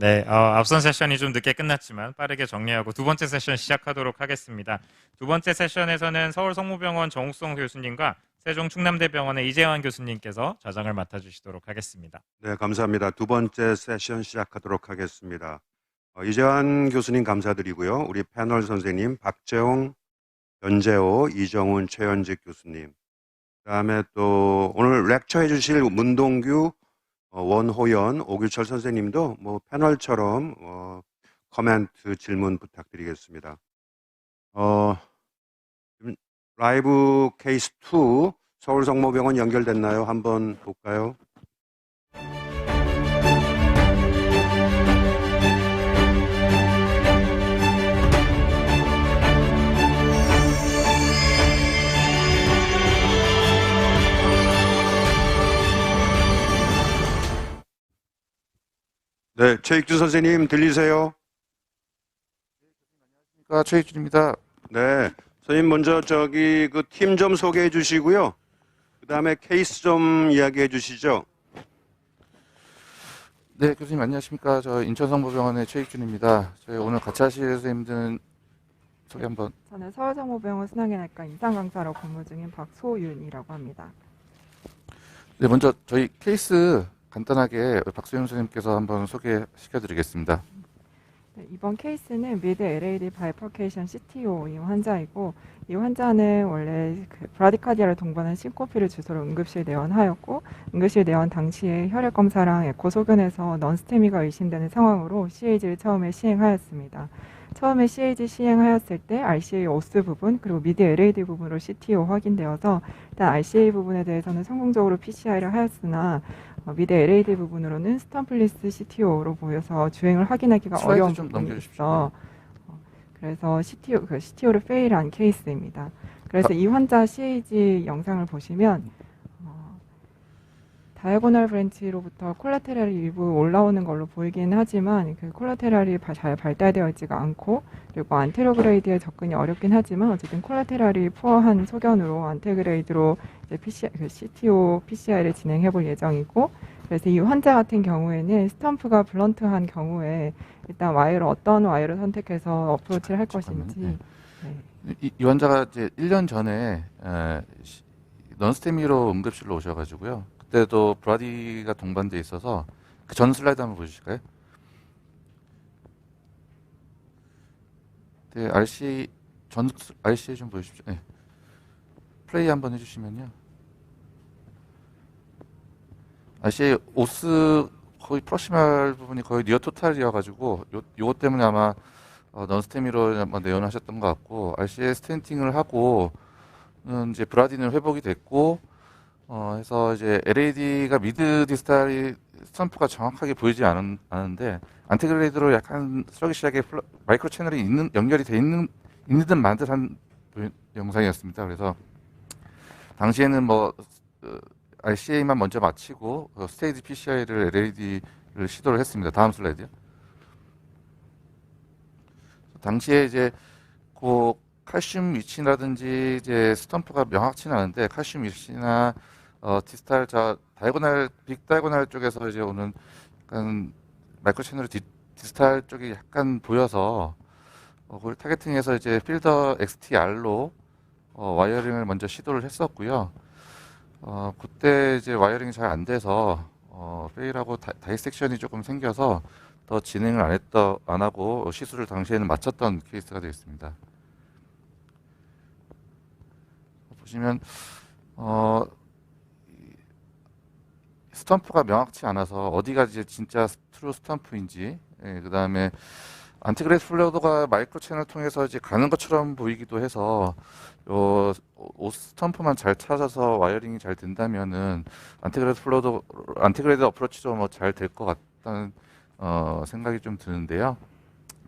네, 앞선 세션이 좀 늦게 끝났지만 빠르게 정리하고 두 번째 세션 시작하도록 하겠습니다. 두 번째 세션에서는 서울성모병원 정욱성 교수님과 세종충남대병원의 이재환 교수님께서 좌장을 맡아주시도록 하겠습니다. 네, 감사합니다. 두 번째 세션 시작하도록 하겠습니다. 이재환 교수님 감사드리고요. 우리 패널 선생님 박재홍, 연재호, 이정훈, 최현직 교수님, 그다음에 또 오늘 렉처 해주실 문동규, 원호연, 오규철 선생님도 뭐 패널처럼 코멘트 질문 부탁드리겠습니다. 라이브 케이스 2 서울성모병원 연결됐나요? 한번 볼까요? 네, 최익준 선생님 들리세요? 최익준입니다. 네, 선생님 먼저 그 팀 좀 소개해 주시고요. 그 다음에 케이스 좀 이야기해 주시죠. 네, 교수님 안녕하십니까? 저 인천성모병원의 최익준입니다. 저희 오늘 같이 하실 선생님들은 소개 한번. 저는 서울성모병원 순환계내과 임상강사로 근무 중인 박소윤이라고 합니다. 네, 먼저 저희 케이스 간단하게 박소윤 선생님께서 한번 소개시켜드리겠습니다. 네, 이번 케이스는 미드 LAD 바이퍼케이션 CTO인 환자이고, 이 환자는 원래 브라디카디아를 동반한 신코피를 주소로 응급실 내원하였고, 응급실 내원 당시에 혈액 검사랑 에코 소견에서 넌스테미가 의심되는 상황으로 CAG를 처음에 시행하였습니다. 처음에 CAG 시행하였을 때 RCA 오스 부분 그리고 미드 LAD 부분으로 CTO 확인되어서 일단 RCA 부분에 대해서는 성공적으로 PCI를 하였으나 미드 LAD 부분으로는 스턴플리스 CTO로 보여서 주행을 확인하기가 어려운 부분이 있어. 그래서 CTO를 페일한 케이스입니다. 그래서 이 환자 CAG 영상을 보시면 다이아고널 브랜치로부터 콜라테랄이 일부 올라오는 걸로 보이긴 하지만 그 콜라테랄이 잘 발달되어 있지가 않고, 그리고 안테로그레이드에 접근이 어렵긴 하지만 어쨌든 콜라테랄이 푸어한 소견으로 안테그레이드로 이제 CTO PCI를 진행해 볼 예정이고, 그래서 이 환자 같은 경우에는 스탬프가 블런트한 경우에 일단 어떤 와이어를 선택해서 어프로치를 할 것인지. 네. 이 환자가 이제 1년 전에 넌스테미로 응급실로 오셔가지고요. 그때도 브라디가 동반돼 있어서 그 전 슬라이드 한번 보여주실까요? 네, RCA 좀 보여주십시오. 네. 플레이 한번 해주시면요. RCA 오스 거의 프로시말 부분이 거의 니어 토탈이어가지고 요것 때문에 아마 넌스테미로 내원하셨던 것 같고, RCA 스텐팅을 하고 이제 브라디는 회복이 됐고, 해서 이제 LAD가 미드 디스탈이 스탬프가 정확하게 보이지 않은데 안테그레이드로 약간 슬러기시하게 마이크로 채널이 연결이 돼 있는 듯 만 듯한 영상이었습니다. 그래서 당시에는 RCA만 먼저 마치고 스테이지 PCI를 LAD를 시도를 했습니다. 다음 슬라이드요. 당시에 이제 칼슘 위치라든지 이제 스탬프가 명확치는 않은데 칼슘 위치나 디스탈 빅 다이고날 쪽에서 이제 오는 약간 마이크로 채널 디스탈 쪽이 약간 보여서 그걸 타겟팅해서 이제 필더 XTR로 와이어링을 먼저 시도를 했었고요. 그때 이제 와이어링이 잘 안 돼서 페일하고 다이섹션이 조금 생겨서 더 진행을 안 하고 시술을 당시에는 마쳤던 케이스가 되겠습니다. 보시면 스탬프가 명확치 않아서 어디가 이제 진짜 트루 스탬프인지, 그 다음에 안티그레이드 플루이드가 마이크로 채널 통해서 이제 가는 것처럼 보이기도 해서 스탬프만 잘 찾아서 와이어링이 잘 된다면은 안티그레이드 어프로치도 잘 될 것 같다는 생각이 좀 드는데요.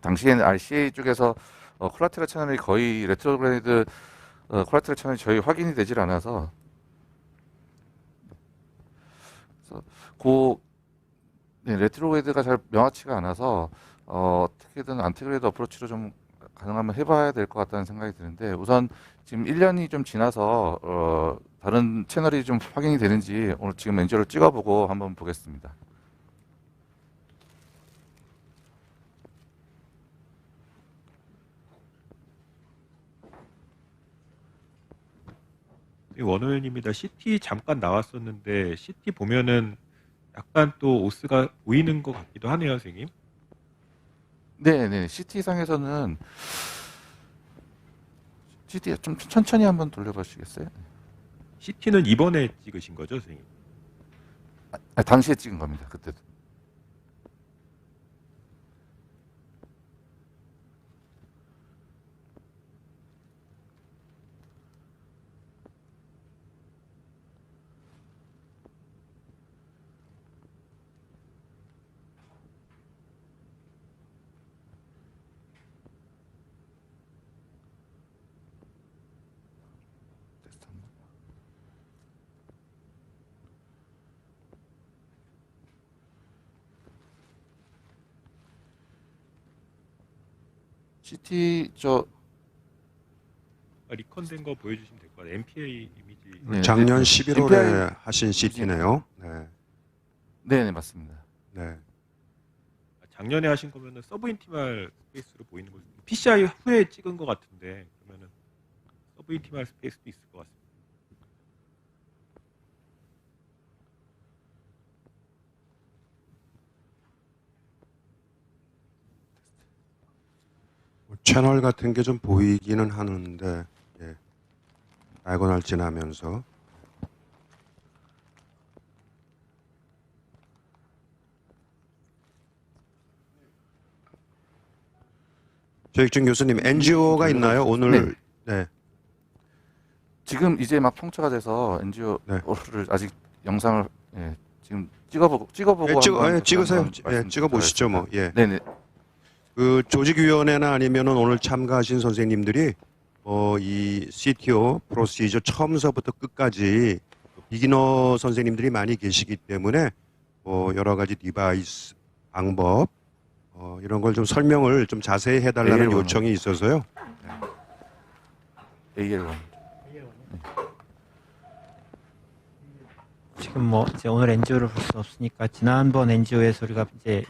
당시에는 RCA 쪽에서 콜라테럴 채널이 거의 레트로그레이드 콜라테럴 채널이 저희 확인이 되질 않아서 레트로그레이드가 잘 명확치가 않아서 어떻게든 안티그레이드 어프로치로 좀 가능하면 해봐야 될 것 같다는 생각이 드는데, 우선 지금 1년이 좀 지나서 다른 채널이 좀 확인이 되는지 오늘 지금 엔저를 찍어보고 한번 보겠습니다. 원호연입니다. CT 잠깐 나왔었는데 CT 보면은 약간 또 오스가 보이는 것 같기도 하네요, 선생님. 네. CT상에서는 CT 좀 천천히 한번 돌려보시겠어요? CT는 이번에 찍으신 거죠, 선생님? 당시에 찍은 겁니다. 그때도. CT 리컨된 거 보여주시면 될 것 같아요. MPA 이미지. 네, 작년 네. 11월에 MPI 하신 CT네요. 네, 맞습니다. 네. 작년에 하신 거면은 서브인티말 스페이스로 보이는 거죠. PCI 후에 찍은 것 같은데 그러면은 서브인티말 스페이스도 있을 것 같습니다. 채널 같은 게 좀 보이기는 하는데, 예. 다이고널 지나면서. 조익준 교수님, NGO가 있나요? 오늘, 네. 지금 이제 막 통처가 돼서 NGO를 아직 영상을 지금 찍어보고 예, 한번 찍으세요. 한번 예, 말씀드리도록 찍어보시죠, 뭐. 하겠습니다. 예. 네네. 그 조직위원회나 아니면은 오늘 참가하신 선생님들이 이 CTO 프로시저 처음서부터 끝까지 비기너 선생님들이 많이 계시기 때문에 여러 가지 디바이스 방법 이런 걸 좀 설명을 좀 자세히 해달라는 AL1. 요청이 있어서요. AL1. 지금 뭐 이제 오늘 NGO를 볼 수 없으니까 지난번 NGO에서 우리가 이제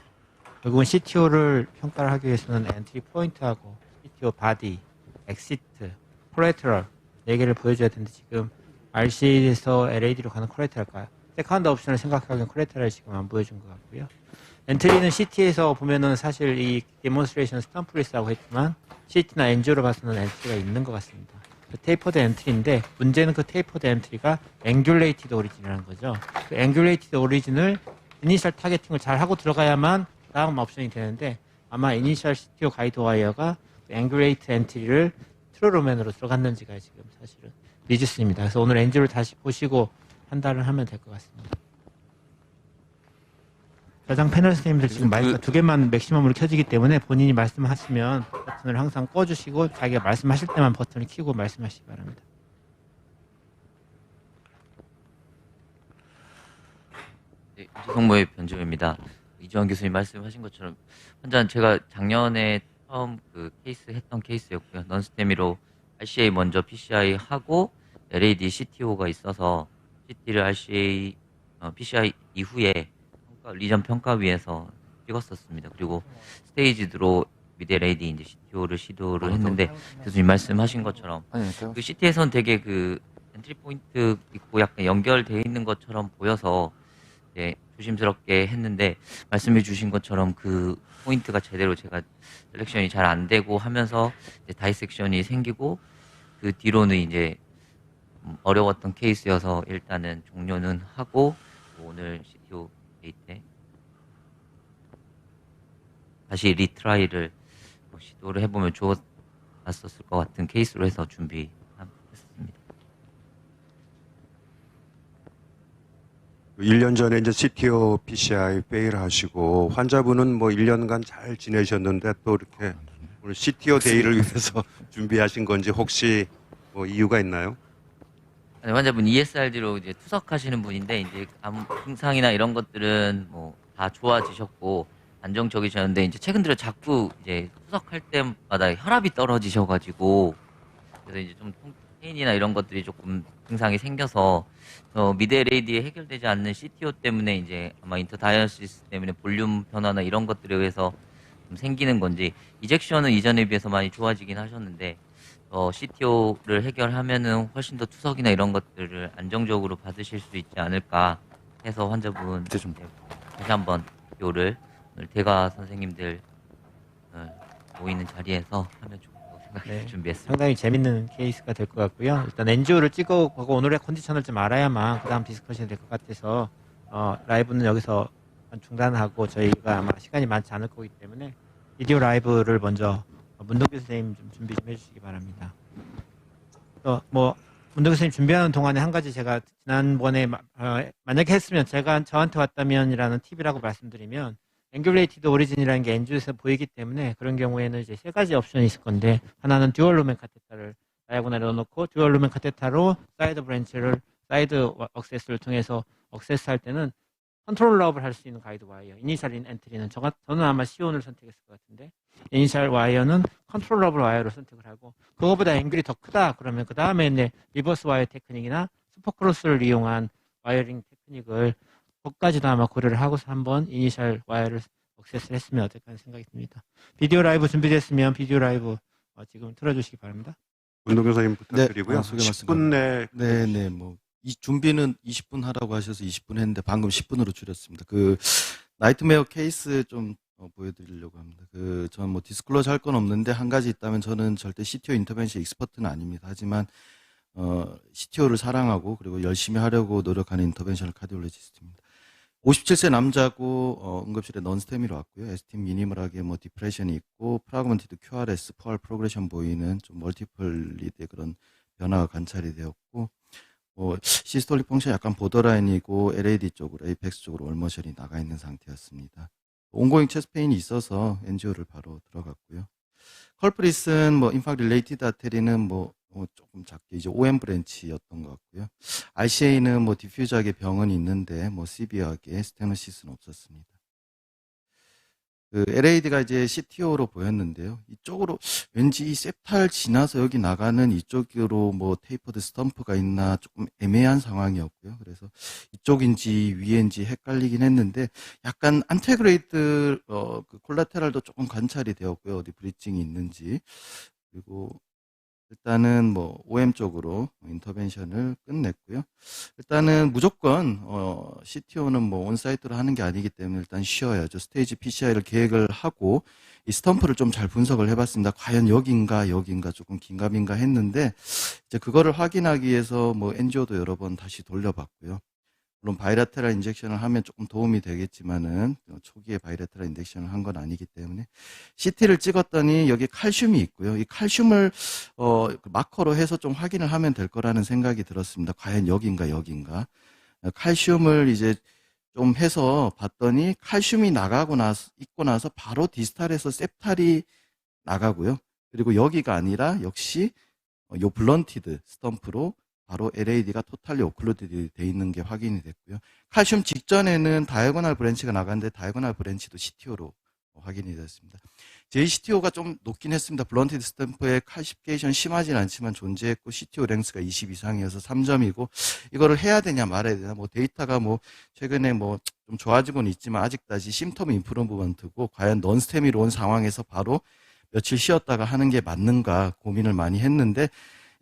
결국은 CTO를 평가를 하기 위해서는 엔트리 포인트하고 CTO 바디, 엑시트, 코레터럴 4개를 보여줘야 되는데 지금 RC에서 LAD로 가는 코레터럴까요? 세컨드 옵션을 생각하기엔 코레터럴 지금 안 보여준 것 같고요. 엔트리는 CT에서 보면은 사실 이 데몬스트레이션 스탬프리스라고 했지만 CT나 NGO로 봐서는 엔트리가 있는 것 같습니다. 그 테이퍼드 엔트리인데 문제는 그 테이퍼드 엔트리가 앵귤레이티드 오리진이라는 거죠. 그 앵귤레이티드 오리진을 이니셜 타겟팅을 잘 하고 들어가야만 다음 옵션이 되는데 아마 이니셜 CTO 가이드 와이어가 앵귤레이트 엔트리를 트루로맨으로 들어갔는지가 지금 사실은 미지수입니다. 그래서 오늘 NGO를 다시 보시고 판단을 하면 될 것 같습니다. 저장 패널 선생님들 지금 마이크가 2개만 맥시멈으로 켜지기 때문에 본인이 말씀하시면 버튼을 항상 꺼주시고 자기가 말씀하실 때만 버튼을 켜고 말씀하시기 바랍니다. 네, 우수성모의 변주입니다. 이주환 교수님 말씀하신 것처럼 환자는 제가 작년에 처음 그 케이스 했던 케이스였고요. 넌스테미로 RCA 먼저 PCI 하고 LAD CTO가 있어서 CT를 RCA PCI 이후에 리전 평가위에서 찍었었습니다. 그리고 스테이지드로 미드 LAD 이제 CTO를 시도를 했는데 교수님 말씀하신 것처럼 그 CT에서는 되게 그 엔트리 포인트 있고 약간 연결돼 있는 것처럼 보여서 이제 조심스럽게 했는데 말씀해 주신 것처럼 그 포인트가 제대로 제가 셀렉션이 잘 안 되고 하면서 이제 다이섹션이 생기고 그 뒤로는 이제 어려웠던 케이스여서 일단은 종료는 하고 오늘 CTO 데이 때 다시 리트라이를 시도를 해보면 좋았었을 것 같은 케이스로 해서 준비했습니다. 1년 전에 이제 CTO PCI 페일 하시고 환자분은 뭐 1년간 잘 지내셨는데 또 이렇게 오늘 CTO 데이를 위해서 준비하신 건지 혹시 뭐 이유가 있나요? 네, 환자분 ESRD로 이제 투석하시는 분인데 이제 아무 증상이나 이런 것들은 뭐 다 좋아지셨고 안정적이셨는데 이제 최근 들어 자꾸 이제 투석할 때마다 혈압이 떨어지셔가지고 그래서 이제 좀 페인이나 이런 것들이 조금 증상이 생겨서 미드 LAD에 해결되지 않는 CTO 때문에 이제 아마 인터다이어시스 때문에 볼륨 변화나 이런 것들에 의해서 좀 생기는 건지 이젝션은 이전에 비해서 많이 좋아지긴 하셨는데 CTO를 해결하면은 훨씬 더 투석이나 이런 것들을 안정적으로 받으실 수 있지 않을까 해서 환자분 이제 좀 다시 한번 CTO를 오늘 대가 선생님들 모이는 자리에서 하면 좋을 것 생각해서 네. 준비했습니다. 상당히 재밌는 케이스가 될 것 같고요. 일단 NGO를 찍어보고 오늘의 컨디션을 좀 알아야만 그 다음 디스커션이 될 것 같아서 라이브는 여기서 중단하고 저희가 아마 시간이 많지 않을 거기 때문에 비디오 라이브를 먼저 문동규 선생님 좀 준비 좀 해주시기 바랍니다. 문동규 선생님 준비하는 동안에 한 가지 제가 지난번에 만약에 했으면 제가 저한테 왔다면이라는 팁이라고 말씀드리면 앵귤레이티드 오리진이라는 게 NG에서 보이기 때문에 그런 경우에는 이제 세 가지 옵션이 있을 건데 하나는 듀얼 루멘 카테타를 다이아고날에 넣어놓고 듀얼 루멘 카테타로 사이드 브랜치를 사이드 억세스를 통해서 억세스할 때는 컨트롤러업을 할 수 있는 가이드 와이어 이니셜 엔트리는 저는 아마 C1을 선택했을 것 같은데 이니셜 와이어는 컨트롤러블 와이어로 선택을 하고 그거보다 앵글이 더 크다 그러면 그 다음에 이제 리버스 와이어 테크닉이나 슈퍼크로스를 이용한 와이어링 테크닉을 그것까지도 아마 고려를 하고서 한번 이니셜 와이어를 억세스를 했으면 어떨까 하는 생각이 듭니다. 비디오 라이브 준비됐으면 비디오 라이브 지금 틀어주시기 바랍니다. 문동 교사님 부탁드리고요. 소개 말씀 10분 내 네네 이 준비는 20분 하라고 하셔서 20분 했는데 방금 10분으로 줄였습니다. 나이트메어 케이스 좀 보여드리려고 합니다. 저는 디스클로즈 할 건 없는데 한 가지 있다면 저는 절대 CTO 인터벤션 익스퍼트는 아닙니다. 하지만 CTO를 사랑하고 그리고 열심히 하려고 노력하는 인터벤셔널 카디올로지스트입니다. 57세 남자고 응급실에 넌스테미로 왔고요. 에스팀 미니멀하게 디프레션이 있고 프라그먼티드 QRS, 포알 프로그레션 보이는 좀 멀티플리드의 그런 변화가 관찰이 되었고 시스톨릭 펑션 약간 보더라인이고 LAD 쪽으로 에이펙스 쪽으로 월머션이 나가 있는 상태였습니다. 온고잉 체스트 페인이 있어서 NGO를 바로 들어갔고요. 컬프릿은 인팍 릴레이티드 아테리는 조금 작게 이제 OM 브랜치였던 것 같고요. RCA는 디퓨저하게 병은 있는데 시비어하게 스테노시스는 없었습니다. LAD가 이제 CTO로 보였는데요. 이쪽으로 왠지 이 셉탈 지나서 여기 나가는 이쪽으로 테이퍼드 스텀프가 있나 조금 애매한 상황이었고요. 그래서 이쪽인지 위인지 헷갈리긴 했는데 약간 안테그레이드 콜라테랄도 조금 관찰이 되었고요. 어디 브리칭이 있는지. 그리고 일단은 OM 쪽으로 인터벤션을 끝냈고요. 일단은 무조건 CTO는 온사이트로 하는 게 아니기 때문에 일단 쉬어야죠. 스테이지 PCI를 계획을 하고 이 스탬프를 좀 잘 분석을 해봤습니다. 과연 여긴가 조금 긴가민가 했는데 이제 그거를 확인하기 위해서 NGO도 여러 번 다시 돌려봤고요. 물론 바이라테랄 인젝션을 하면 조금 도움이 되겠지만은 초기에 바이라테랄 인젝션을 한 건 아니기 때문에 CT를 찍었더니 여기 칼슘이 있고요. 이 칼슘을 마커로 해서 좀 확인을 하면 될 거라는 생각이 들었습니다. 과연 여긴가. 칼슘을 이제 좀 해서 봤더니 칼슘이 있고 나서 바로 디스탈에서 셉탈이 나가고요. 그리고 여기가 아니라 역시 요 블런티드 스탬프로 바로 LAD가 토탈리 오클루드 돼 있는 게 확인이 됐고요. 칼슘 직전에는 다이아고날 브랜치가 나갔는데 다이아고날 브랜치도 CTO로 확인이 됐습니다. JCTO가 좀 높긴 했습니다. 블런티드 스탬프의 칼시피케이션 심하진 않지만 존재했고 CTO 랭스가 20 이상이어서 3점이고 이거를 해야 되냐 말아야 되냐 데이터가 최근에 좀 좋아지고는 있지만 아직까지 심텀 임프루브먼트고 과연 넌스테미로 온 상황에서 바로 며칠 쉬었다가 하는 게 맞는가 고민을 많이 했는데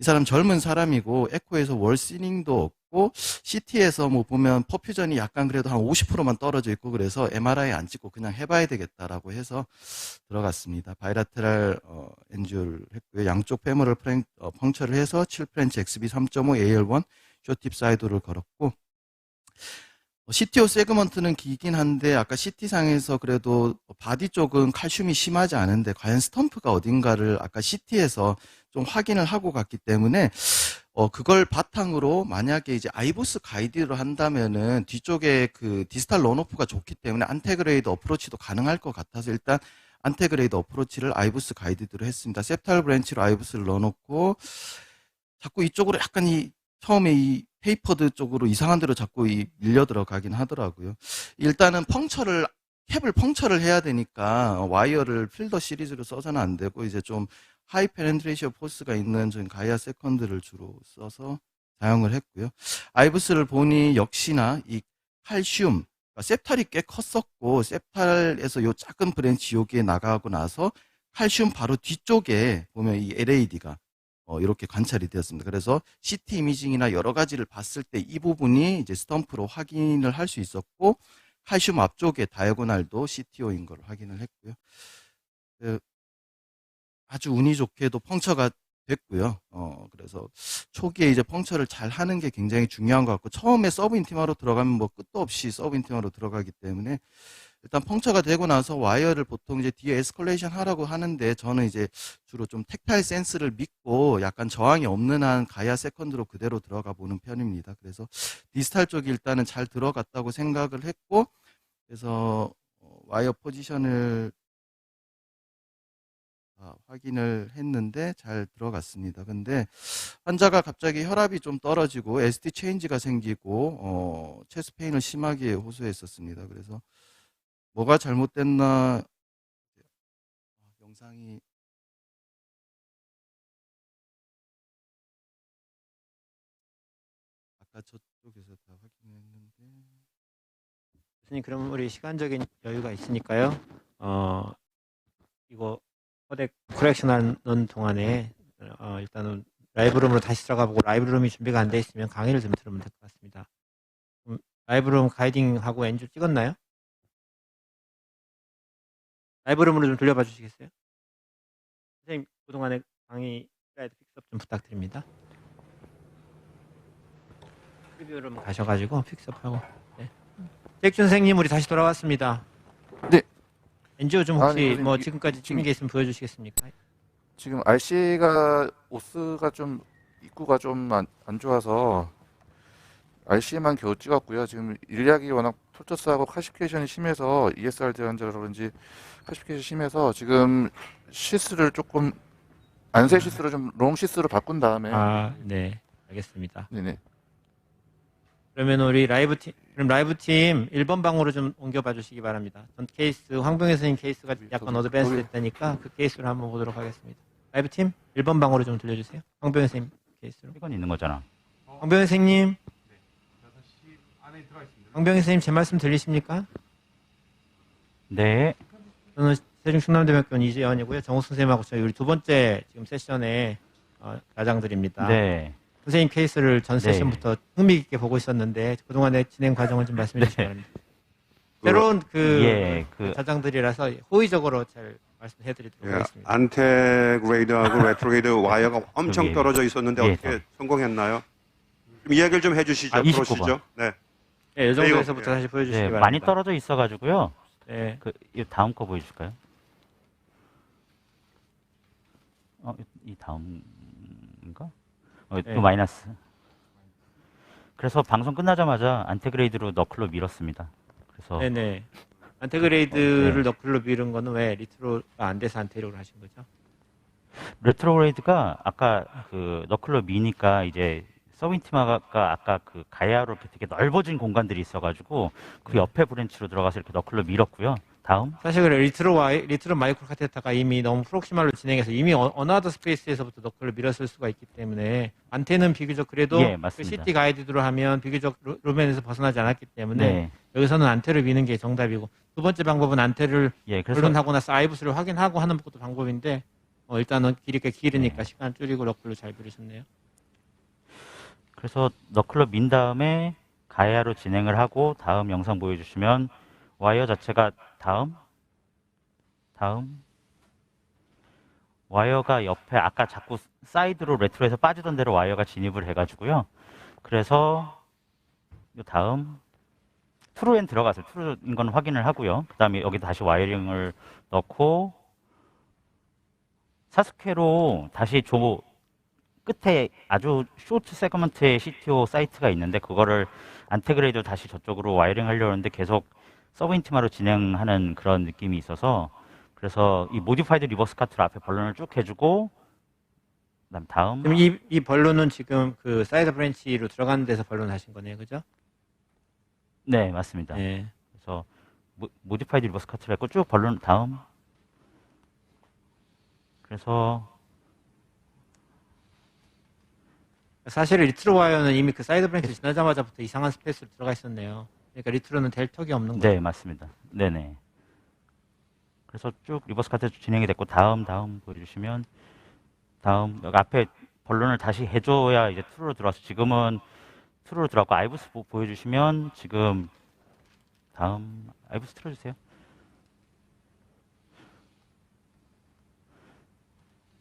이 사람 젊은 사람이고 에코에서 월시닝도 없고 CT에서 보면 퍼퓨전이 약간 그래도 한 50%만 떨어져 있고 그래서 MRI 안 찍고 그냥 해봐야 되겠다라고 해서 들어갔습니다. 바이라테랄 엔지오를 했고요. 양쪽 페모럴 펑처를 해서 7프렌치 XB 3.5 AL1 쇼팁 사이드를 걸었고 CTO 세그먼트는 길긴 한데 아까 CT상에서 그래도 바디 쪽은 칼슘이 심하지 않은데 과연 스탬프가 어딘가를 아까 CT에서 좀 확인을 하고 갔기 때문에 그걸 바탕으로 만약에 이제 아이보스 가이드로 한다면은 뒤쪽에 디스탈 런오프가 좋기 때문에 안테그레이드 어프로치도 가능할 것 같아서 일단 안테그레이드 어프로치를 아이보스 가이드로 했습니다. 셉탈 브랜치로 아이보스를 넣어놓고 자꾸 이쪽으로 약간 처음에 이 페이퍼드 쪽으로 이상한 데로 자꾸 밀려 들어가긴 하더라고요. 일단은 캡을 펑처를 해야 되니까 와이어를 필더 시리즈로 써서는 안 되고 이제 좀 하이 페넨트레이션 포스가 있는 전 가이아 세컨드를 주로 써서 사용을 했고요. 아이브스를 보니 역시나 이 칼슘, 셉탈이 꽤 컸었고 셉탈에서 요 작은 브랜치 여기에 나가고 나서 칼슘 바로 뒤쪽에 보면 이 LAD가 이렇게 관찰이 되었습니다. 그래서 CT 이미징이나 여러 가지를 봤을 때 이 부분이 이제 스탬프로 확인을 할 수 있었고, 칼슘 앞쪽에 다이아고날도 CTO인 걸 확인을 했고요. 아주 운이 좋게도 펑처가 됐고요. 그래서 초기에 이제 펑처를 잘 하는 게 굉장히 중요한 것 같고, 처음에 서브 인티마로 들어가면 뭐 끝도 없이 서브 인티마로 들어가기 때문에 일단 펑처가 되고 나서 와이어를 보통 이제 뒤에 에스컬레이션 하라고 하는데, 저는 이제 주로 좀 텍타일 센스를 믿고 약간 저항이 없는 한 가야 세컨드로 그대로 들어가 보는 편입니다. 그래서 디스탈 쪽이 일단은 잘 들어갔다고 생각을 했고, 그래서 와이어 포지션을 확인을 했는데 잘 들어갔습니다. 근데 환자가 갑자기 혈압이 좀 떨어지고 ST 체인지가 생기고 체스트 페인을 심하게 호소했었습니다. 그래서 뭐가 잘못됐나, 영상이 아까 저쪽에서 다 확인했는데. 교수님, 그럼 우리 시간적인 여유가 있으니까요. 이거 코덱 코렉션 하는 동안에 일단은 라이브룸으로 다시 들어가 보고, 라이브룸이 준비가 안 돼 있으면 강의를 좀 들으면 될 것 같습니다. 라이브룸 가이딩하고 엔조 찍었나요? 라이브룸으로 좀 돌려봐 주시겠어요? 선생님, 그동안에 강의 슬라이드 픽스업 좀 부탁드립니다. 프리뷰룸 가셔가지고 픽스업하고. 네. 잭준 선생님, 우리 다시 돌아왔습니다. 네. 엔지오 좀 혹시 선생님, 뭐 지금까지 찍은 게 있으면 보여주시겠습니까? 지금 RC가 오스가 좀 입구가 좀 안 좋아서 RC만 겨우 찍었고요. 지금 일약이 워낙 톨저스하고 카시피케이션이 심해서 ESRD 환자라 그런지 카시피케이션이 심해서 지금 시스를 조금 안세 시스로 좀 롱 시스로 바꾼 다음에 네, 알겠습니다. 네네. 그러면 우리 그럼 라이브 팀 1번 방으로 좀 옮겨봐 주시기 바랍니다. 전 케이스, 황병혜 선생님 케이스가 약간 어드밴스 됐다니까 그 케이스로 한번 보도록 하겠습니다. 라이브 팀 1번 방으로 좀 들려주세요. 황병혜 선생님 케이스로. 이건 있는 거잖아. 황병혜 선생님. 황병혜 선생님, 제 말씀 들리십니까? 네. 저는 세종충남대병원 이재현이고요. 정욱 선생님하고 저희 우리 두 번째 지금 세션에 가장드립니다. 네. 선생님 케이스를 전 네. 세션부터 흥미 있게 보고 있었는데 그동안의 진행 과정을 좀 말씀해 주시기 바랍니다. 새로운 자장들이라서 호의적으로 잘 말씀해 드리도록 하겠습니다. 안테그레이드하고 레트로게이드 와이어가 엄청 예. 떨어져 있었는데 예, 어떻게 성공했나요? 좀 이야기를 좀 해주시죠. 29번. 프로시죠. 네. 네, 이 정도에서부터 다시 보여주시기 네, 바랍니다. 많이 떨어져 있어가지고요. 네. 이 다음 거 보여줄까요? 이 다음인가? 네. 또 마이너스. 그래서 방송 끝나자마자 안테그레이드로 너클로 밀었습니다. 그래서 네네. 안테그레이드를 네. 너클로 미룬 거는 왜 리트로가 안 돼서 안테리오로 하신 거죠? 레트로그레이드가 아까 그 너클로 미니까 이제 서브인티마가 아까 그 가야로 이렇게 되게 넓어진 공간들이 있어가지고 그 옆에 브랜치로 들어가서 이렇게 너클로 밀었고요. 다음. 사실 그래 리트로 마이크로 카테타가 이미 너무 프록시말로 진행해서 이미 어나더 스페이스에서부터 너클을 밀었을 수가 있기 때문에 안테는 비교적 그래도 예, 그 맞습니다. CT 가이드로 하면 비교적 루멘에서 벗어나지 않았기 때문에 네. 여기서는 안테를 미는 게 정답이고, 두 번째 방법은 안테를 예, 그래서 결론하고 나서 아이브스를 확인하고 하는 것도 방법인데 일단은 길이 꽤 길으니까 네. 시간 줄이고 너클로 잘 미루셨네요. 그래서 너클로 민 다음에 가야로 진행을 하고 다음 영상 보여주시면 와이어 자체가 다음 와이어가 옆에 아까 자꾸 사이드로 레트로에서 빠지던 대로 와이어가 진입을 해가지고요. 그래서 이 다음 트루엔 들어가서 트루인 건 확인을 하고요. 그 다음에 여기 다시 와이어링을 넣고 사스케로 다시 끝에 아주 쇼트 세그먼트의 CTO 사이트가 있는데 그거를 안테그레이드로 다시 저쪽으로 와이어링 하려고 하는데 계속 서브인티마로 진행하는 그런 느낌이 있어서, 그래서 이 모디파이드 리버스 카트를 앞에 벌론을 쭉 해주고 그다음 다음. 그럼 이 벌론은 지금 그 사이드 브랜치로 들어가는 데서 벌론 하신 거네요, 그죠? 네, 맞습니다. 네. 그래서 모디파이드 리버스 카트를 했고 쭉 벌론 다음. 그래서 사실 리트로 와이어는 이미 그 사이드 브랜치 지나자마자부터 이상한 스페이스로 들어가 있었네요. 그러니까 리트로는 될 턱이 없는 거죠. 네, 맞습니다. 네네. 그래서 쭉 리버스 카트 진행이 됐고 다음 보여주시면 다음 여기 앞에 본론을 다시 해줘야 이제 트루로 들어와서 지금은 트루로 들어왔고 아이브스 보여주시면 지금 다음 아이브스 틀어주세요.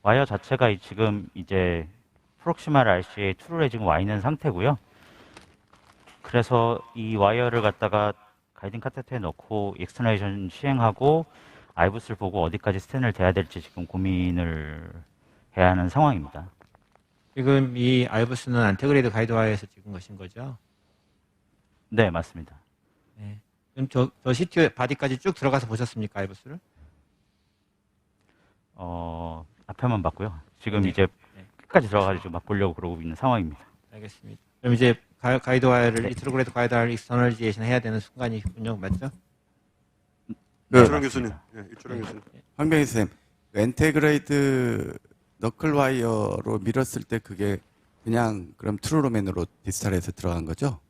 와이어 자체가 지금 이제 프록시말 RCA 트루에 지금 와 있는 상태고요. 그래서 이 와이어를 갖다가 가이딩 카테트에 넣고 엑스터널레이션 시행하고 아이브스를 보고 어디까지 스탠을 대야 될지 지금 고민을 해야 하는 상황입니다. 지금 이 아이브스는 안테그레이드 가이드와이어에서 찍은 것인 거죠? 네, 맞습니다. 네. 그럼 저 CTO 바디까지 쭉 들어가서 보셨습니까, 아이브스를? 앞에만 봤고요. 지금 네. 이제 네. 끝까지 들어가지고 막 보려고 그러고 있는 상황입니다. 알겠습니다. 그럼 이제 가이드와이어를 리트로그레이드 가이드와이어를 익스터널리제이션 해야 되는 순간이군요, 맞죠? 네, 이철원 교수님, 맞습니다. 이철원 교수님. 황병희 쌤, 엔테그레이드 너클 와이어로 밀었을 때 그게 그냥 그럼 트루로맨으로 디스탈해서 들어간 거죠?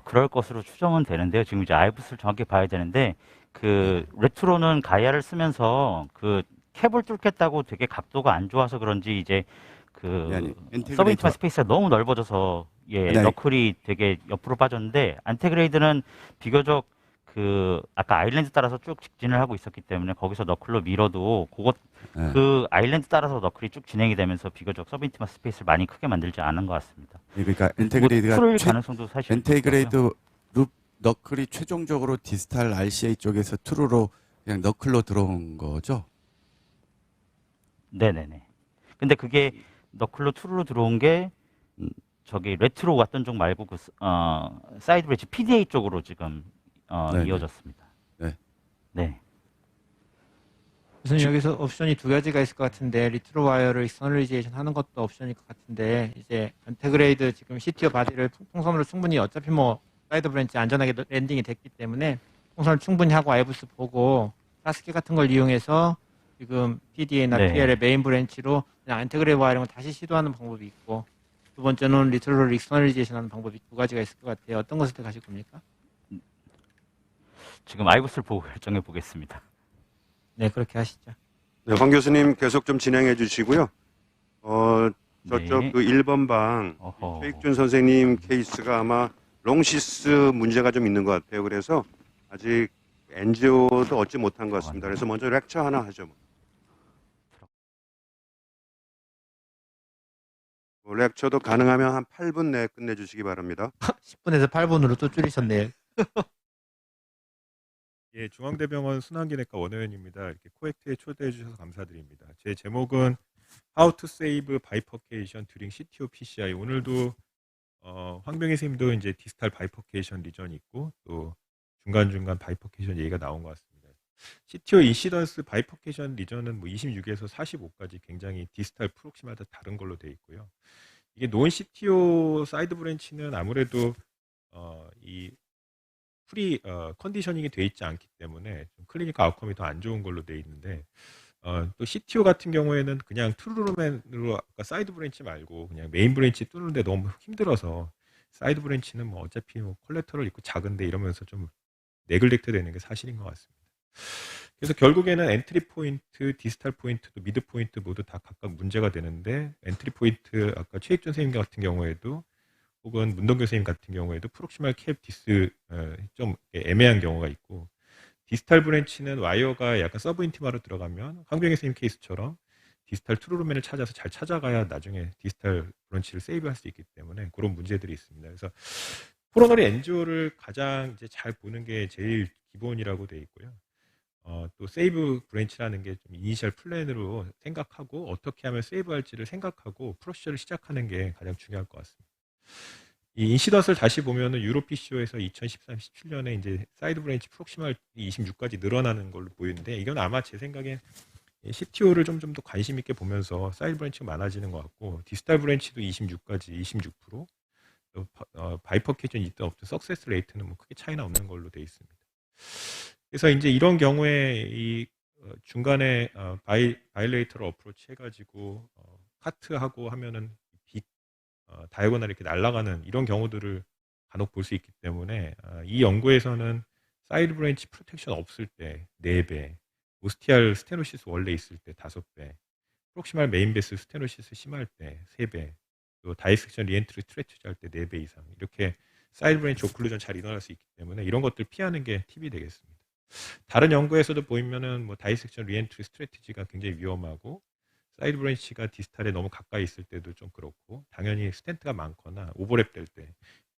그럴 것으로 추정은 되는데요. 지금 이제 아이브스를 정확히 봐야 되는데 그 레트로는 가이아를 쓰면서 그 캡을 뚫겠다고 되게 각도가 안 좋아서 그런지 이제 그 아니, 엔테그레이터- 서브인티마 스페이스가 너무 넓어져서 예, 아니. 너클이 되게 옆으로 빠졌는데 안테그레이드는 비교적 그 아까 아일랜드 따라서 쭉 직진을 하고 있었기 때문에 거기서 너클로 밀어도 네. 그 아일랜드 따라서 너클이 쭉 진행이 되면서 비교적 서브인티마 스페이스를 많이 크게 만들지 않은 것 같습니다. 그러니까 뭐 엔테그레이드가 트롤 가능성도 사실 있고요. 엔테그레이드 룹 너클이 최종적으로 디스탈 RCA 쪽에서 트루로 그냥 너클로 들어온 거죠? 네네네. 근데 그게 너클로 트루로 들어온 게 저기 레트로 왔던 쪽 말고 그 사이드 브릿지 PDA 쪽으로 지금 네네. 이어졌습니다. 네. 네. 우선 여기서 옵션이 두 가지가 있을 것 같은데 리트로 와이어를 익스터널리제이션 하는 것도 옵션일 것 같은데 이제 안테그레이드 지금 CTO 바디를 풍선으로 충분히 어차피 뭐 사이드 브랜치 안전하게 랜딩이 됐기 때문에 풍선을 충분히 하고 아이브스 보고 사스키 같은 걸 이용해서 지금 PDA나 네. PL의 메인 브랜치로 그냥 안테그레이드 와이어링을 다시 시도하는 방법이 있고 두 번째는 리트로를 익스터널리제이션 하는 방법이 두 가지가 있을 것 같아요. 어떤 것을 택하실 겁니까? 지금 아이브스를 보고 결정해 보겠습니다. 네, 그렇게 하시죠. 네, 황 교수님 계속 좀 진행해 주시고요. 저쪽 네. 그 1번 방 어허. 최익준 선생님 케이스가 아마 롱시스 문제가 좀 있는 것 같아요. 그래서 아직 NGO도 얻지 못한 것 같습니다. 그래서 먼저 렉처 하나 하죠. 렉처도 가능하면 한 8분 내에 끝내주시기 바랍니다. 10분에서 8분으로 또 줄이셨네요. 예, 중앙대병원 순환기내과 원의원입니다. 이렇게 코엑트에 초대해 주셔서 감사드립니다. 제 제목은 How to Save Bifurcation During CTO PCI. 오늘도 황병희 선생님도 이제 디스탈 바이퍼케이션 리전이 있고 또 중간중간 바이퍼케이션 얘기가 나온 것 같습니다. CTO 인시던스 바이퍼케이션 리전은 뭐 26에서 45까지 굉장히 디스탈 프록시마다 다른 걸로 되어 있고요. 이게 논 CTO 사이드 브랜치는 아무래도 이 프리 컨디셔닝이 돼 있지 않기 때문에 좀 클리니컬 아웃컴이 더 안 좋은 걸로 돼 있는데 또 CTO 같은 경우에는 그냥 트루루맨으로 아까 사이드 브랜치 말고 그냥 메인 브랜치 뚫는데 너무 힘들어서 사이드 브랜치는 뭐 어차피 뭐 콜레터럴 있고 작은데 이러면서 좀 네글렉트 되는 게 사실인 것 같습니다. 그래서 결국에는 엔트리 포인트, 디스탈 포인트도 미드 포인트 모두 다 각각 문제가 되는데 엔트리 포인트 아까 최익준 선생님 같은 경우에도 혹은 문동 교수님 같은 경우에도 프록시멀 캡 디스 좀 애매한 경우가 있고 디스탈 브랜치는 와이어가 약간 서브 인티마로 들어가면 황병희 선생님 케이스처럼 디스탈 트루루맨을 찾아서 잘 찾아가야 나중에 디스탈 브랜치를 세이브할 수 있기 때문에 그런 문제들이 있습니다. 그래서 코로너리 엔지오를 가장 이제 잘 보는 게 제일 기본이라고 되어 있고요. 또 세이브 브랜치라는 게 좀 이니셜 플랜으로 생각하고 어떻게 하면 세이브할지를 생각하고 프로시저를 시작하는 게 가장 중요할 것 같습니다. 이 인시던스를 다시 보면은 유로 PCO에서 2013, 17년에 이제 사이드 브랜치 프록시멀 26까지 늘어나는 걸로 보이는데 이건 아마 제 생각에 CTO를 좀 더 관심 있게 보면서 사이드 브랜치가 많아지는 것 같고 디스탈 브랜치도 26까지 26%, 또 바이퍼케이션 있든 없든 석세스 레이트는 뭐 크게 차이나 없는 걸로 돼 있습니다. 그래서 이제 이런 경우에 이 중간에 바이레이터를 어프로치 해가지고 카트하고 하면은 다이고널 이렇게 날아가는 이런 경우들을 간혹 볼 수 있기 때문에 이 연구에서는 사이드 브랜치 프로텍션 없을 때 4배, 오스티알 스테노시스 원래 있을 때 5배, 프록시말 메인 베슬 스테노시스 심할 때 3배, 또 다이섹션 리엔트리 스트레치즈 할 때 4배 이상 이렇게 사이드 브랜치 오클루전 잘 일어날 수 있기 때문에 이런 것들 피하는 게 팁이 되겠습니다. 다른 연구에서도 보이면은 뭐 다이섹션 리엔트리 스트레티지가 굉장히 위험하고 사이드 브랜치가 디스탈에 너무 가까이 있을 때도 좀 그렇고 당연히 스텐트가 많거나 오버랩 될 때,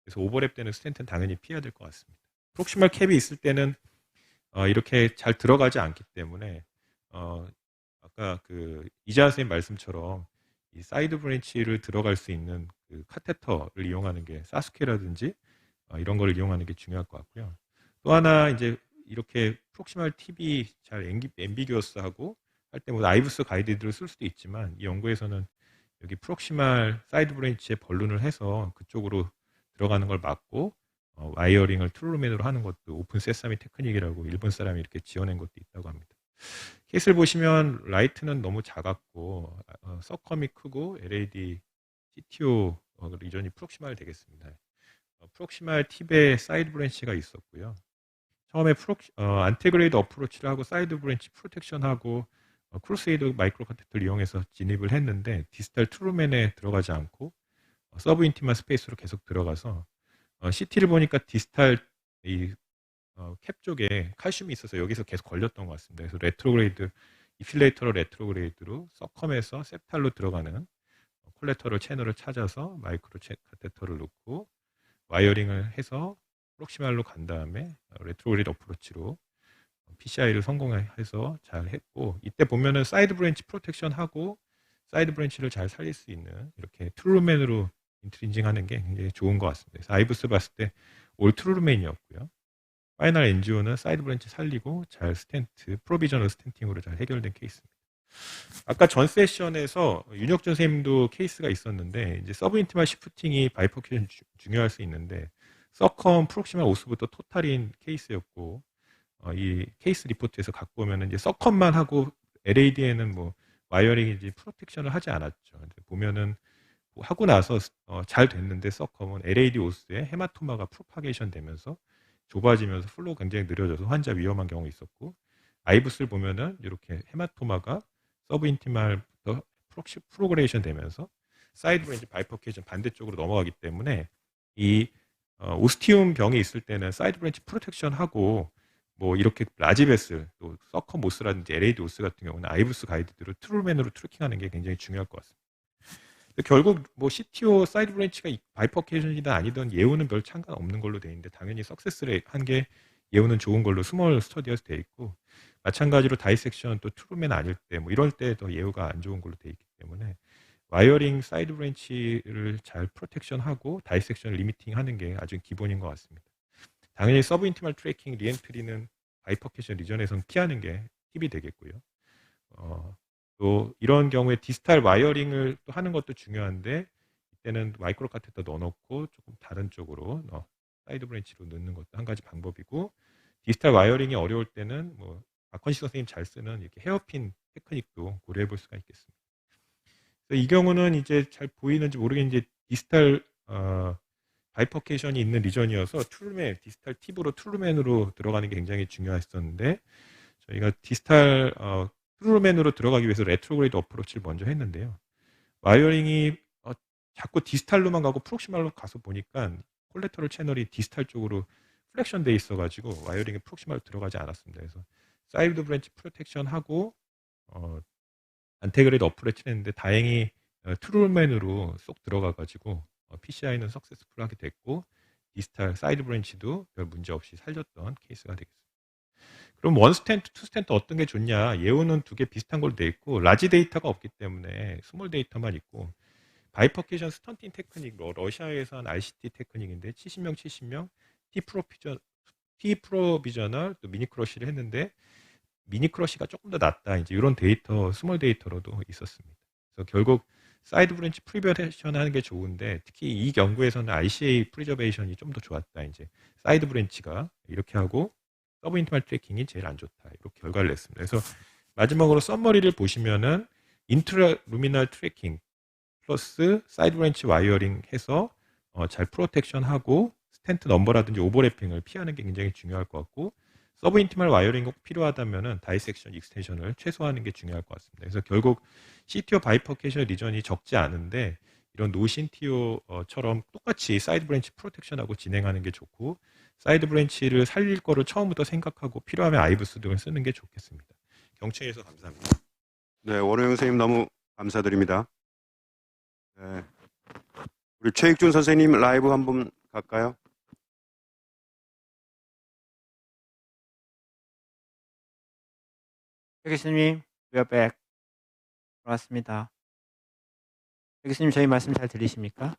그래서 오버랩 되는 스텐트는 당연히 피해야 될 것 같습니다. 프록시말 캡이 있을 때는 이렇게 잘 들어가지 않기 때문에 아까 그 이재하 선생님 말씀처럼 이 사이드 브랜치를 들어갈 수 있는 그 카테터를 이용하는 게 사스케라든지 이런 거를 이용하는 게 중요할 것 같고요. 또 하나 이제 이렇게 프록시말 팁이 잘 앰비규어스하고 할 때 뭐 아이브스 가이드들을 쓸 수도 있지만 이 연구에서는 여기 프록시말 사이드 브랜치에 벌룬을 해서 그쪽으로 들어가는 걸 막고 와이어링을 트루맨으로 하는 것도 오픈 세사미 테크닉이라고 일본 사람이 이렇게 지어낸 것도 있다고 합니다. 케이스를 보시면 라이트는 너무 작았고 서컴이 크고 LAD, CTO 리전이 프록시말 되겠습니다. 프록시말 팁에 사이드 브랜치가 있었고요. 처음에 안테그레이드 어프로치를 하고 사이드 브랜치 프로텍션하고 크루세이드 마이크로 카테터를 이용해서 진입을 했는데 디스탈 트루맨에 들어가지 않고 서브 인티만 스페이스로 계속 들어가서 CT를 보니까 디스탈 이 캡 쪽에 칼슘이 있어서 여기서 계속 걸렸던 것 같습니다. 그래서 레트로그레이드 이필레이터로 레트로그레이드로 서컴에서 셉탈로 들어가는 콜레터럴 채널을 찾아서 마이크로 카테터를 넣고 와이어링을 해서 프록시말로 간 다음에 레트로그레이드 어프로치로 PCI를 성공해서 잘 했고, 이때 보면은 사이드 브랜치 프로텍션 하고 사이드 브랜치를 잘 살릴 수 있는 이렇게 트루맨으로 인트린징 하는 게 굉장히 좋은 것 같습니다. 그래서 아이브스 봤을 때 올 트루맨이었고요. 파이널 NGO는 사이드 브랜치 살리고 잘 스텐트, 프로비저널 스텐팅으로 잘 해결된 케이스입니다. 아까 전 세션에서 윤혁준 선생님도 케이스가 있었는데 이제 서브 인티멀 시프팅이 바이퍼케이션 중요할 수 있는데 서컴 프록시멀 오스부터 토탈인 케이스였고 이 케이스 리포트에서 갖고 오면은 이제 서컴만 하고 LAD에는 뭐 와이어링이지 프로텍션을 하지 않았죠. 보면은 하고 나서 잘 됐는데 서컴은 LAD 오스에 헤마토마가 프로파게이션 되면서 좁아지면서 플로우 굉장히 느려져서 환자 위험한 경우 있었고, 아이브스를 보면은 이렇게 헤마토마가 서브 인티말부터 프로그레이션 되면서 사이드 브랜치 바이퍼케이션 반대쪽으로 넘어가기 때문에 이 오스티움 병이 있을 때는 사이드 브랜치 프로텍션 하고 뭐 이렇게 라지 베슬 또 서컴 오스라든지 LAD 오스 같은 경우는 아이브스 가이드대로 트루맨으로 트래킹하는 게 굉장히 중요할 것 같습니다. 결국 뭐 CTO 사이드 브랜치가 바이퍼케이션이든 아니든 예우는 별 상관없는 걸로 돼 있는데 당연히 석세스를 한 게 예우는 좋은 걸로 스몰 스터디에서 돼 있고, 마찬가지로 다이섹션 또 트루맨 아닐 때 뭐 이럴 때 더 예우가 안 좋은 걸로 돼 있기 때문에 와이어링 사이드 브랜치를 잘 프로텍션하고 다이섹션을 리미팅 하는 게 아주 기본인 것 같습니다. 당연히 서브 인티멀 트래킹 리엔트리는 바이퍼케이션 리전에서는 피하는 게 팁이 되겠고요. 또 이런 경우에 디스탈 와이어링을 또 하는 것도 중요한데 이때는 마이크로 카테터 넣어놓고 조금 다른 쪽으로 사이드 브랜치로 넣는 것도 한 가지 방법이고, 디스탈 와이어링이 어려울 때는 뭐 박헌식 선생님 잘 쓰는 이렇게 헤어핀 테크닉도 고려해 볼 수가 있겠습니다. 그래서 이 경우는 이제 잘 보이는지 모르겠는데 디스탈 바이퍼케이션이 있는 리전이어서 트루맨, 디스탈 팁으로 트루맨으로 들어가는 게 굉장히 중요했었는데 저희가 디스탈 트루맨으로 들어가기 위해서 레트로그레이드 어프로치를 먼저 했는데요. 와이어링이 자꾸 디스탈로만 가고 프록시말로 가서 보니까 콜레터럴 채널이 디스탈 쪽으로 플렉션 돼 있어가지고 와이어링이 프록시말로 들어가지 않았습니다. 그래서 사이드 브랜치 프로텍션 하고 안테그레이드 어프로치를 했는데 다행히 트루맨으로 쏙 들어가가지고 PCI는 석세스풀하게 됐고 디스탈 사이드 브랜치도 별 문제 없이 살렸던 케이스가 되겠습니다. 그럼 원 스탠트, 투 스탠트 어떤 게 좋냐? 예우는 두 개 비슷한 걸로 돼 있고 라지 데이터가 없기 때문에 스몰 데이터만 있고, 바이퍼케이션 스턴팅 테크닉, 러시아에서 한 RCT 테크닉인데 70명 70명 T 프로비저널 또 미니 크러쉬를 했는데 미니 크러쉬가 조금 더 낫다. 이제 이런 데이터 스몰 데이터로도 있었습니다. 그래서 결국 사이드 브랜치 프리저베이션 하는 게 좋은데 특히 이 연구에서는 RCA 프리저베이션이 좀 더 좋았다. 이제 사이드 브랜치가 이렇게 하고 서브 인티멀 트래킹이 제일 안 좋다. 이렇게 결과를 냈습니다. 그래서 마지막으로 썸머리를 보시면은 인트라 루미널 트래킹 플러스 사이드 브랜치 와이어링 해서 잘 프로텍션 하고 스텐트 넘버라든지 오버래핑을 피하는 게 굉장히 중요할 것 같고, 서브 인티멀 와이어링이 꼭 필요하다면은 다이섹션 익스텐션을 최소화하는 게 중요할 것 같습니다. 그래서 결국 CTO 바이퍼케이션 리전이 적지 않은데 이런 노신티오처럼 똑같이 사이드 브랜치 프로텍션하고 진행하는 게 좋고 사이드 브랜치를 살릴 거를 처음부터 생각하고 필요하면 아이브스 등을 쓰는 게 좋겠습니다. 경청해 주셔서 감사합니다. 네, 원호영 선생님 너무 감사드립니다. 네. 우리 최익준 선생님 라이브 한번 갈까요? 최 교수님, we are back. 돌아왔습니다. 최 교수님, 저희 말씀 잘 들리십니까?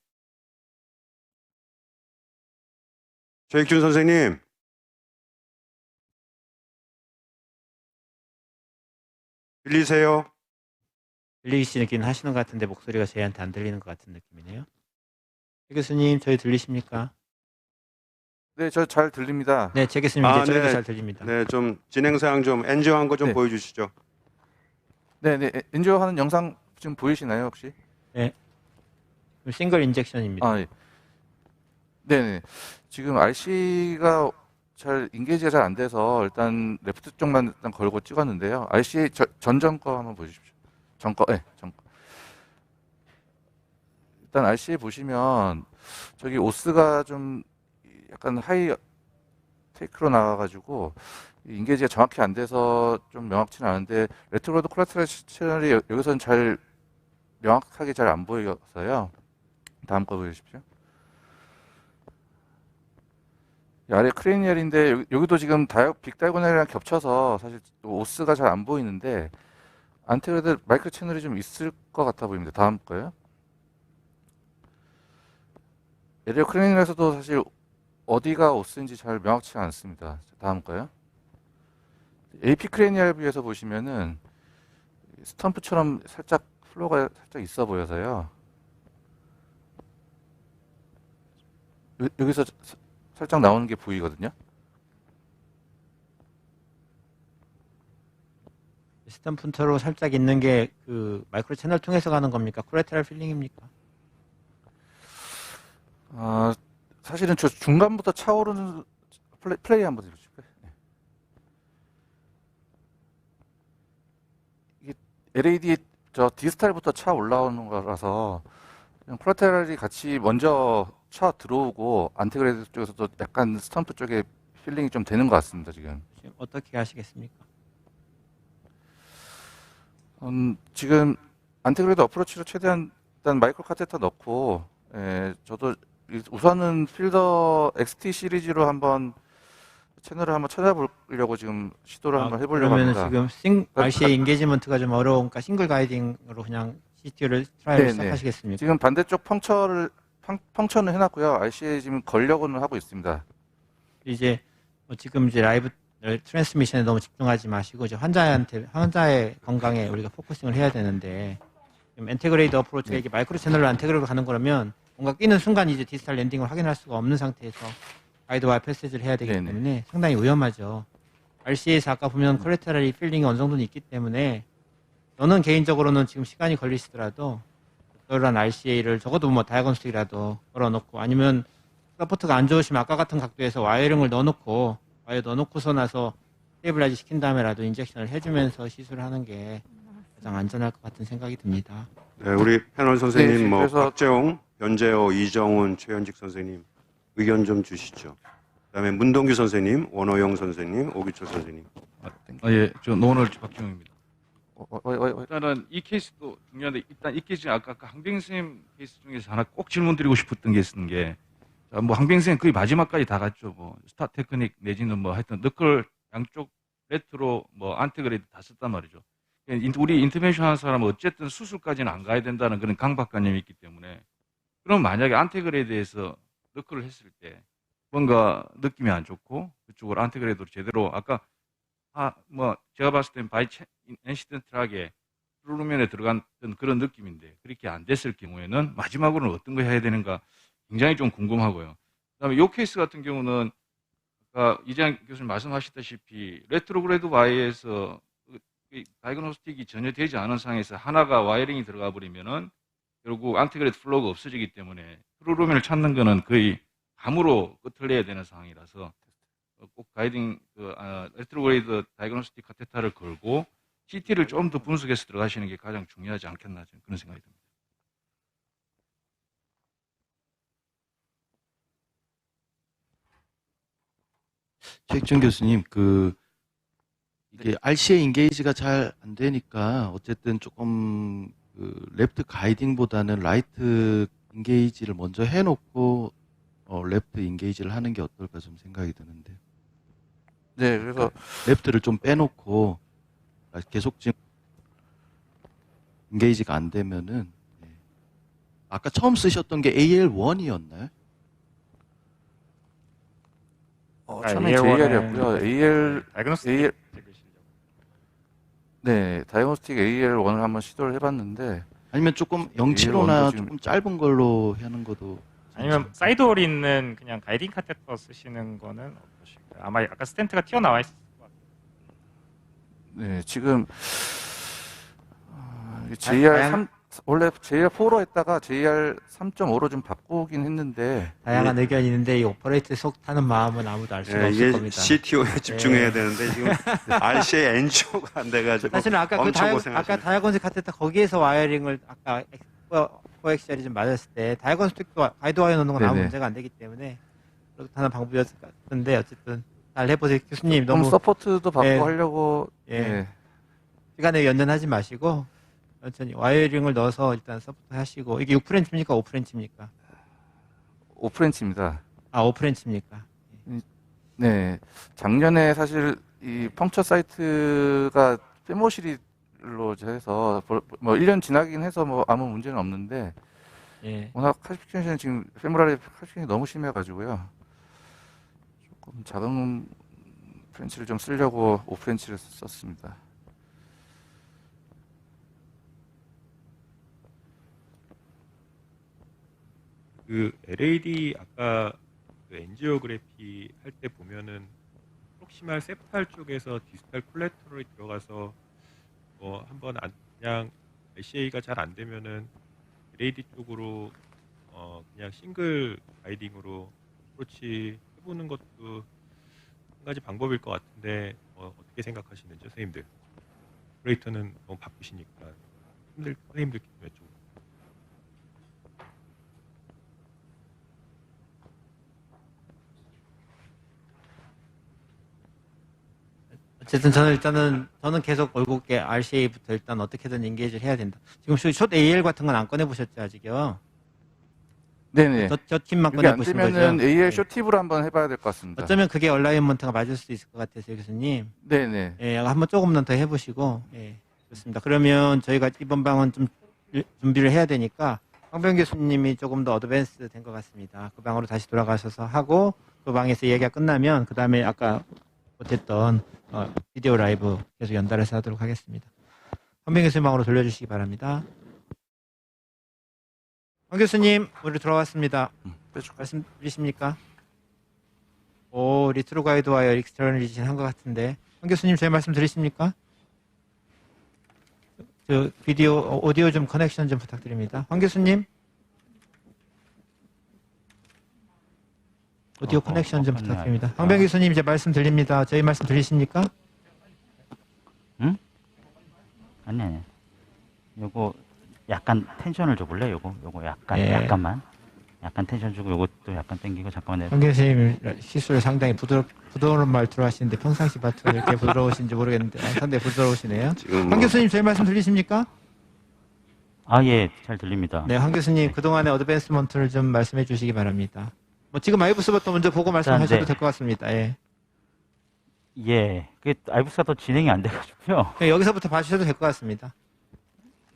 최익준 선생님. 들리세요? 들리시긴 하시는 것 같은데 목소리가 저희한테 안 들리는 것 같은 느낌이네요. 최 교수님, 저희 들리십니까? 네, 저 잘 들립니다. 네, 최 교수님, 이제 저희도 잘 들립니다. 네, 좀 진행사항 좀 엔지오한 거 좀 네. 보여주시죠. 네, 네. 엔지오 하는 영상 지금 보이시나요, 혹시? 싱글 인젝션입니다. 아, 예. 네, 네. 지금 RC가 잘 인게이지가 잘 안 돼서 일단 레프트 쪽만 일단 걸고 찍었는데요. RC 전전 거 한번 보십시오. 전 거, 네, 전 거. 일단 RC 보시면 저기 오스가 좀 약간 하이 테이크로 나와가지고 인게이지가 정확히 안 돼서 좀 명확치는 않은데 레트로드 콜라테럴 채널이 여기서는 잘 명확하게 잘 안 보여서요. 다음 거 보여주십시오. 이 아래 크레니얼인데 여기도 지금 빅다이고널이랑 겹쳐서 사실 오스가 잘 안 보이는데 안테로드 마이크로 채널이 좀 있을 것 같아 보입니다. 다음 거요. 에리어 크레니얼에서도 사실 어디가 오스인지 잘 명확치 않습니다. 다음 거요. AP 크레니얼 뷰에서 보시면은 스탬프처럼 살짝 플로가 살짝 있어 보여서요. 여기서 살짝 나오는 게 보이거든요. 스탬프처로 살짝 있는 게 그 마이크로 채널 통해서 가는 겁니까? 코레테럴 필링입니까? 사실은 저 중간부터 차오르는 플레이 한번 해주실까요? 네. 이게 LAD 저 디스탈부터 차 올라오는 거라서 그냥 콜라테럴이 같이 먼저 차 들어오고 안테그레이드 쪽에서도 약간 스탬프 쪽에 필링이 좀 되는 것 같습니다. 지금 어떻게 하시겠습니까? 지금 안테그레이드 어프로치로 최대한 일단 마이크로 카테터 넣고 저도 우선은 필더 XT 시리즈로 한번 채널을 한번 찾아보려고 지금 시도를 한번 해보려고 그러면 합니다. 지금 RCA 인게이지먼트가 좀 어려우니까 싱글 가이딩으로 그냥 CTO를 트라이를 시작하시겠습니까? 지금 반대쪽 펑처는 해놨고요. RCA 지금 걸려고는 하고 있습니다. 이제 지금 이제 라이브 트랜스미션에 너무 집중하지 마시고 이제 환자의 건강에 우리가 포커싱을 해야 되는데 지금 인테그레이드 어프로치가 이게 마이크로 채널로 인테그레이드로 가는 거라면 뭔가 끼는 순간 이제 디지털 랜딩을 확인할 수가 없는 상태에서 가이드 와이어 패스지를 해야 되기 때문에 상당히 위험하죠. RCA에서 아까 보면 콜레테럴이 필링이 어느 정도는 있기 때문에 저는 개인적으로는 지금 시간이 걸리시더라도 그런 RCA를 적어도 뭐 다이아곤스틱이라도 걸어놓고 아니면 서포트가 안 좋으시면 아까 같은 각도에서 와이어링을 와이어 넣어놓고서 나서 스테이블라이즈 시킨 다음에라도 인젝션을 해주면서 시술을 하는 게 가장 안전할 것 같은 생각이 듭니다. 네, 우리 패널 선생님 네, 뭐 그래서- 박재홍, 변재호, 이정훈, 최현직 선생님 의견 좀 주시죠. 그다음에 문동규 선생님, 원호영 선생님, 오기철 선생님. 예, 저 노원을 박지웅입니다. 어. 일단은 이 케이스도 중요한데 일단 이 케이스 아까 항병 선생님 케이스 중에서 하나 꼭 질문드리고 싶었던 게 있는 게 뭐 항병 선생님 거의 마지막까지 다 갔죠. 뭐 스타 테크닉 내지는 뭐 하여튼 너클 양쪽 레트로 뭐 안테그레이드 다 썼단 말이죠. 우리 인터벤션 하는 사람은 어쨌든 수술까지는 안 가야 된다는 그런 강박관념이 있기 때문에 그럼 만약에 안테그레이드에서 너클을 했을 때 뭔가 느낌이 안 좋고 그쪽으로 안테그레이드로 제대로 아까 뭐 제가 봤을 땐 바이 인시던트하게 플루면에 들어간 그런 느낌인데 그렇게 안 됐을 경우에는 마지막으로는 어떤 거 해야 되는가 굉장히 좀 궁금하고요. 그다음에 이 케이스 같은 경우는 아까 이재한 교수님 말씀하셨다시피 레트로그레이드 와이에서 다이그노스틱이 전혀 되지 않은 상황에서 하나가 와이어링이 들어가 버리면은 결국 안테그레이드 플로우가 없어지기 때문에 플루면을 찾는 거는 거의 감으로 끝을 내야 되는 상황이라서 꼭 가이딩 레트로그레이드 다이그노스틱 카테타를 걸고 CT를 좀 더 분석해서 들어가시는 게 가장 중요하지 않겠나 저는 그런 생각이 듭니다. 최익준 교수님, 이게 RCA 인게이지가 잘 안 되니까 어쨌든 조금 레프트 가이딩보다는 라이트 인게이지를 먼저 해놓고 레프트 인게이지를 하는 게 어떨까 좀 생각이 드는데. 네, 그래서 레프트를 좀 빼놓고 계속 지금 인게이지가 안 되면은 아까 처음 쓰셨던 게 AL1이었나요? 처음에 JR이었고요. 다이그노스틱 네, 다이그노스틱 AL1을 한번 시도를 해봤는데 아니면 조금 AL1도 07호나 지금 조금 짧은 걸로 하는 것도 아니면 사이드홀 있는 그냥 가이딩 카테터 쓰시는 거는 어떠실까요? 아마 아까 스텐트가 튀어나와 있을 것 같아요. 네, 지금 JR3 원래 JR4로 했다가 JR3.5로 좀 바꾸긴 했는데 다양한 의견이 있는데 이 오퍼레이터 속 타는 마음은 아무도 알 수가 없을 이게 겁니다. CTO에 집중해야 되는데 지금 RCA NGO가 안 돼가지고 사실은 아까 엄청 아까 고생하시네. 다이아곤스 카테타 거기에서 와이어링을 아까 코엑시얼이 좀 맞았을 때 다이아곤스틱도 가이드 와이어 넣는 건 아무 네네. 문제가 안 되기 때문에 그렇게 하는 방법이었을 것 같은데 어쨌든 잘 해보세요. 교수님 좀 너무 서포트도 받고 예. 하려고 예. 시간에 연연하지 마시고 천천히 와이어링을 넣어서 일단 서포트 하시고 이게 6프렌치입니까? 5프렌치입니까? 5프렌치입니다. 아 5프렌치입니까? 네, 작년에 사실 이 펑처 사이트가 페모시리로 해서 뭐 1년 지나긴 해서 뭐 아무 문제는 없는데 예. 워낙 칼피케이션이 지금 페모랄의 칼피케이션이 너무 심해가지고요. 조금 작은 프렌치를 좀 쓰려고 5프렌치를 썼습니다. LAD 아까 엔지오그래피 할 때 보면은 프록시말 세프탈 쪽에서 디스탈 콜레터럴이 들어가서 뭐 한번 그냥 RCA가 잘 안 되면은 LAD 쪽으로 그냥 싱글 가이딩으로 어프로치 해보는 것도 한 가지 방법일 것 같은데 어떻게 생각하시는지 선생님들. 오퍼레이터는 너무 바쁘시니까 선생님들께 좀 여쭤볼게요. 어쨌든 저는 계속 올곧게 RCA부터 일단 어떻게든 인게이지를 해야 된다. 지금 숏 AL 같은 건 안 꺼내 보셨죠 아직요? 네네. 저 팀만 그게 꺼내 안 보신 거죠? 되면은 AL 네. 쇼팁으로 한번 해봐야 될 것 같습니다. 어쩌면 그게 얼라이먼트가 맞을 수도 있을 것 같아서 교수님. 네네. 예, 한번 조금만 더 해보시고, 예, 좋습니다. 그러면 저희가 이번 방은 좀 준비를 해야 되니까 황병 교수님이 조금 더 어드밴스 된 것 같습니다. 그 방으로 다시 돌아가셔서 하고 그 방에서 얘기가 끝나면 그 다음에 아까 못했던 비디오 라이브 계속 연달아서 하도록 하겠습니다. 황병 교수님 방으로 돌려주시기 바랍니다. 황 교수님, 우리 돌아왔습니다. 말씀 드리십니까? 오, 리트로 가이드 와이어 익스터널리진 한 것 같은데. 황 교수님, 저희 말씀 들으십니까? 저 비디오, 오디오 좀 커넥션 좀 부탁드립니다. 황 교수님? 오디오 커넥션 좀 부탁드립니다. 황병 교수님, 이제 말씀 들립니다. 저희 말씀 들리십니까? 응? 아니. 요거 약간 텐션을 줘볼래? 요거 약간 예. 약간만. 약간 텐션 주고 요것도 약간 당기고 잠깐만. 황 교수님 시술 상당히 부드러운 말투로 하시는데 평상시 말투가 이렇게 부드러우신지 모르겠는데 상당히 부드러우시네요. 황 교수님 저희 말씀 들리십니까? 아, 예, 잘 들립니다. 네, 황 교수님 그동안의 어드밴스먼트를 좀 말씀해 주시기 바랍니다. 뭐 지금 아이브스부터 먼저 보고 말씀하셔도 네. 될 것 같습니다. 예. 예, 그게 아이브스가 더 진행이 안 돼가지고요. 그냥 여기서부터 봐주셔도 될 것 같습니다.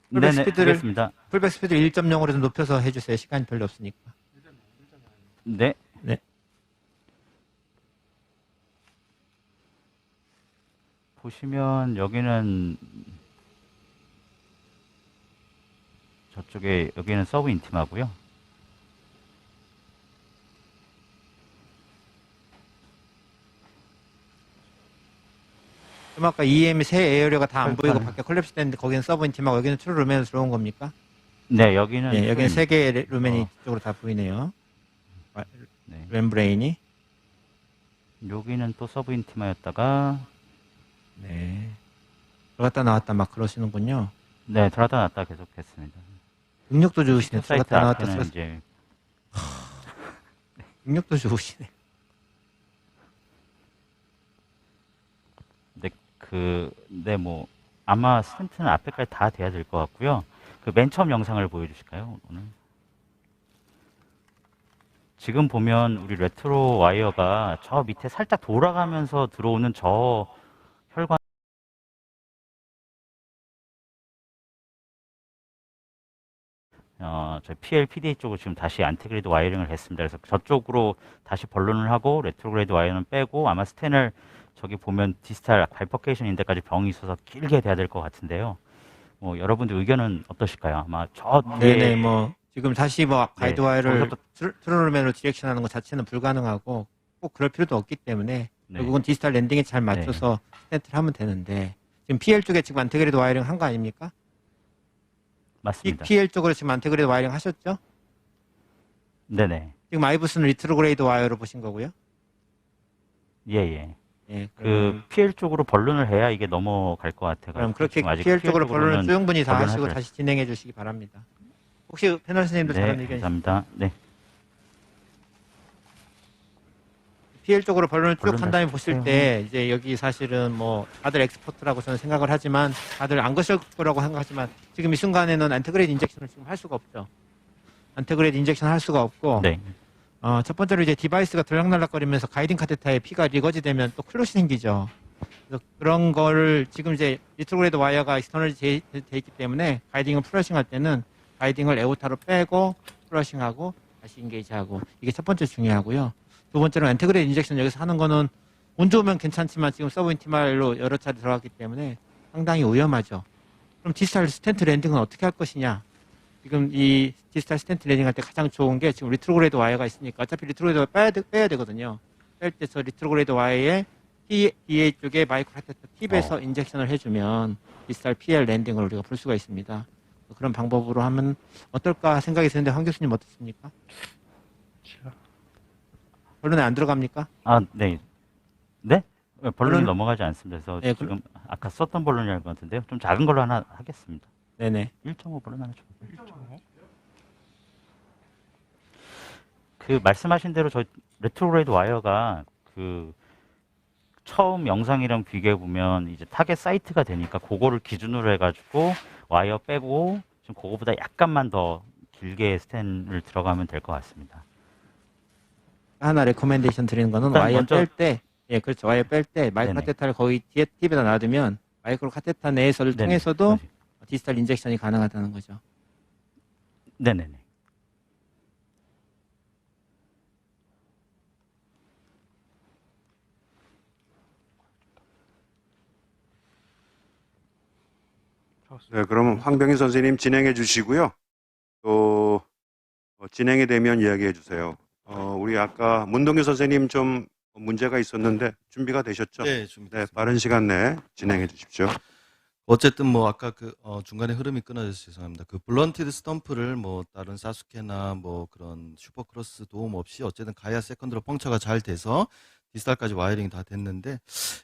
풀백 네네, 스피드를 알겠습니다. 풀백 스피드를 1.0으로 좀 높여서 해주세요. 시간이 별로 없으니까. 네. 네. 보시면 여기는 저쪽에 여기는 서브 인티마고요. 좀 아까 EM이 새 에어리어가 다 안 보이고 빨리. 밖에 콜랩스 됐는데 거기는 서브 인팀하고 여기는 트루 루멘으로 들어온 겁니까? 네, 여기는 네, 여기는 세 개의 루멘이 어. 이쪽으로 다 보이네요. 네. 멤브레인이. 여기는 또 서브 인티마였다가 네. 들어갔다 나왔다 막 그러시는군요. 네, 들어갔다 나왔다 계속했습니다. 능력도 좋으시네. 사이트 들어갔다 나왔다 앞에는 쓰 이제 능력도 좋으시네. 네, 뭐 아마 스탠트는 앞에까지 다 돼야 될 것 같고요. 그 맨 처음 영상을 보여주실까요, 오늘? 지금 보면 우리 레트로 와이어가 저 밑에 살짝 돌아가면서 들어오는 저 혈관 저희 PL, PDA 쪽으로 지금 다시 안티그레이드 와이어링을 했습니다. 그래서 저쪽으로 다시 번론을 하고 레트로그레이드 와이어는 빼고 아마 스텐을 저기 보면 디지털 바이퍼케이션 인데까지 병이 있어서 길게 돼야 될 것 같은데요. 뭐 여러분들 의견은 어떠실까요? 아마 저 네네, 뭐 지금 다시 뭐 네, 가이드와이어를 거기서부터- 트롤맨으로 디렉션하는 것 자체는 불가능하고 꼭 그럴 필요도 없기 때문에 네. 결국은 디지털 랜딩에 잘 맞춰서 스탠트를 하면 되는데 지금 PL 쪽에 지금 안테그레이드 와이어링 한 거 아닙니까? 맞습니다. PL 쪽으로 지금 안테그레이드 와이어링 하셨죠? 네네. 지금 아이브스는 리트로그레이드 와이어로 보신 거고요. 예. 예, 그 PL 쪽으로 번론을 해야 이게 넘어갈 것 같아요. 그럼 그렇게 PL 쪽으로 번론을 충분히 다 하시고 다시 진행해 주시기 바랍니다. 혹시 패널 선생님도 네, 다른 의견 감사합니다. 네. PL 쪽으로 번론을 쭉 번론 한 다음에 다시 보실 해요. 때 이제 여기 사실은 뭐 다들 엑스퍼트라고 저는 생각을 하지만 다들 안 거실 거라고 생각하지만 지금 이 순간에는 안테그레이드 인젝션을 지금 할 수가 없죠. 안테그레이드 인젝션 할 수가 없고 네. 첫 번째로 이제 디바이스가 들락날락거리면서 가이딩 카테타에 피가 리거지 되면 또 클롯이 생기죠. 그래서 그런 거를 지금 이제 리트로그레이드 와이어가 익스터널이 돼 있기 때문에 가이딩을 플러싱 할 때는 가이딩을 에오타로 빼고 플러싱하고 다시 인게이지하고 이게 첫 번째 중요하고요. 두 번째로 인테그레이드 인젝션 여기서 하는 거는 운 좋으면 괜찮지만 지금 서브 인티말로 여러 차례 들어갔기 때문에 상당히 위험하죠. 그럼 디지털 스탠트 랜딩은 어떻게 할 것이냐? 지금 이 디지털 스탠트 랜딩 할 때 가장 좋은 게 지금 리트로그레이드 와이어가 있으니까 어차피 리트로그레이드 와이어 빼야 되거든요. 뺄 때 저 리트로그레이드 와이어에 DA 쪽에 마이크로 카테터 팁에서 인젝션을 해주면 디지털 PL 랜딩을 우리가 볼 수가 있습니다. 그런 방법으로 하면 어떨까 생각이 드는데 황 교수님 어떻습니까? 본론에 안 들어갑니까? 아, 네. 네? 본론이 본론- 넘어가지 않습니다. 그래서 네, 지금 아까 썼던 본론이랄 것 같은데요. 좀 작은 걸로 하나 하겠습니다. 네네. 1.5 본론 하나 줘. 그 말씀하신 대로 저 레트로그레이드 와이어가 그 처음 영상이랑 비교해 보면 이제 타겟 사이트가 되니까 그거를 기준으로 해가지고 와이어 빼고 지금 그거보다 약간만 더 길게 스탠을 들어가면 될 것 같습니다. 하나 레코멘데이션 드리는 거는 일단 와이어 먼저- 뺄 때, 예, 그렇죠. 와이어 뺄 때 마이크로 네네. 카테타를 거의 뒤에 팁에다 놔두면 마이크로 카테타 내에서를 네네. 통해서도 디지털 인젝션이 가능하다는 거죠. 네네네. 네, 그러면 황병희 선생님 진행해 주시고요. 또 진행이 되면 이야기해 주세요. 우리 아까 문동규 선생님 좀 문제가 있었는데 준비가 되셨죠? 네, 네, 준비됐습니다. 빠른 시간 내에 진행해 주십시오. 어쨌든 뭐 아까 그 중간에 흐름이 끊어져서 죄송합니다. 그 블런티드 스탬프를 뭐 다른 사스케나 뭐 그런 슈퍼크로스 도움 없이 어쨌든 가야 세컨드로 펑처가 잘 돼서 디지털까지 와이링이 다 됐는데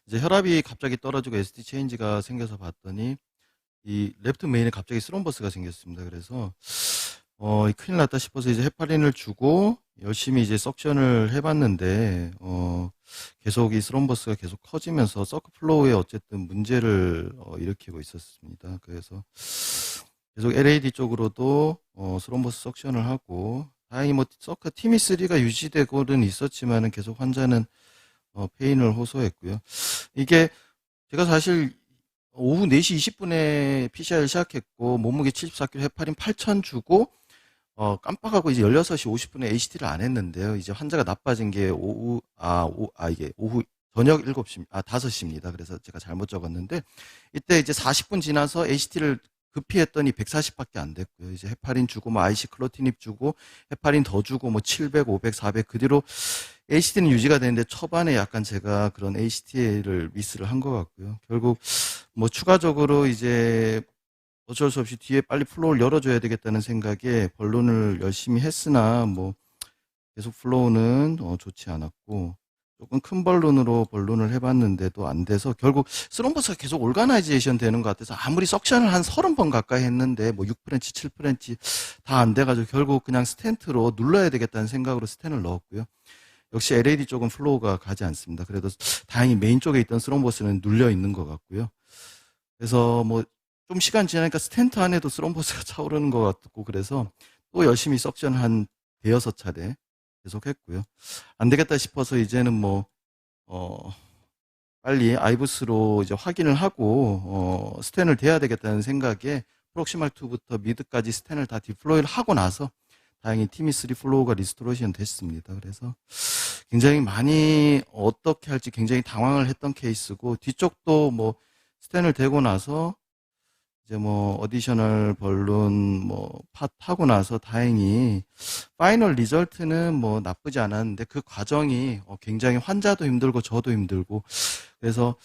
이제 혈압이 갑자기 떨어지고 SD 체인지가 생겨서 봤더니 이 레프트 메인에 갑자기 스롬버스가 생겼습니다. 그래서 큰일 났다 싶어서 이제 헤파린을 주고 열심히 이제 석션을 해봤는데 계속 이 스롬버스가 계속 커지면서 서클 플로우에 어쨌든 문제를 일으키고 있었습니다. 그래서 계속 LAD 쪽으로도 스롬버스 석션을 하고 다행히 뭐 서클 TME3가 유지되고는 있었지만은 계속 환자는 페인을 호소했고요. 이게 제가 사실 오후 4시 20분에 PCR을 시작했고 몸무게 74kg 헤파린 8,000 주고 깜빡하고 이제 16시 50분에 HT를 안 했는데요. 이제 환자가 나빠진 게 이게 오후 저녁 5시입니다. 그래서 제가 잘못 적었는데 이때 이제 40분 지나서 HT를 급히 했더니 140밖에 안 됐고요. 이제 헤파린 주고 뭐 IC 클로티닙 주고 헤파린 더 주고 뭐 700, 500, 400 그 뒤로 HT는 유지가 되는데 초반에 약간 제가 그런 HT를 미스를 한 것 같고요. 결국 뭐 추가적으로 이제 어쩔 수 없이 뒤에 빨리 플로우를 열어줘야 되겠다는 생각에 번론을 열심히 했으나 뭐 계속 플로우는 좋지 않았고 조금 큰 벌룬을 해봤는데도 안 돼서 결국 스롬버스가 계속 올가나이제이션 되는 것 같아서 아무리 석션을 한 30번 가까이 했는데 뭐 6프렌치, 7프렌치 다 안 돼가지고 결국 그냥 스텐트로 눌러야 되겠다는 생각으로 스텐을 넣었고요. 역시 LAD 쪽은 플로우가 가지 않습니다. 그래도 다행히 메인 쪽에 있던 스롬버스는 눌려 있는 것 같고요. 그래서 뭐 좀 시간 지나니까 스텐트 안에도 스롬버스가 차오르는 것 같고 그래서 또 열심히 석션 한 대여섯 차례 계속 했고요. 안 되겠다 싶어서 이제는 빨리 아이브스로 이제 확인을 하고, 스텐을 대야 되겠다는 생각에 프록시말 2부터 미드까지 스텐을 다 디플로이를 하고 나서 다행히 TMI3 플로우가 리스토레이션 됐습니다. 그래서 굉장히 많이 어떻게 할지 굉장히 당황을 했던 케이스고, 뒤쪽도 뭐 스텐을 대고 나서 이제 뭐 어디셔널 벌룬 팟 하고 나서 다행히 파이널 리절트는 뭐 나쁘지 않았는데 그 과정이 굉장히 환자도 힘들고 저도 힘들고 그래서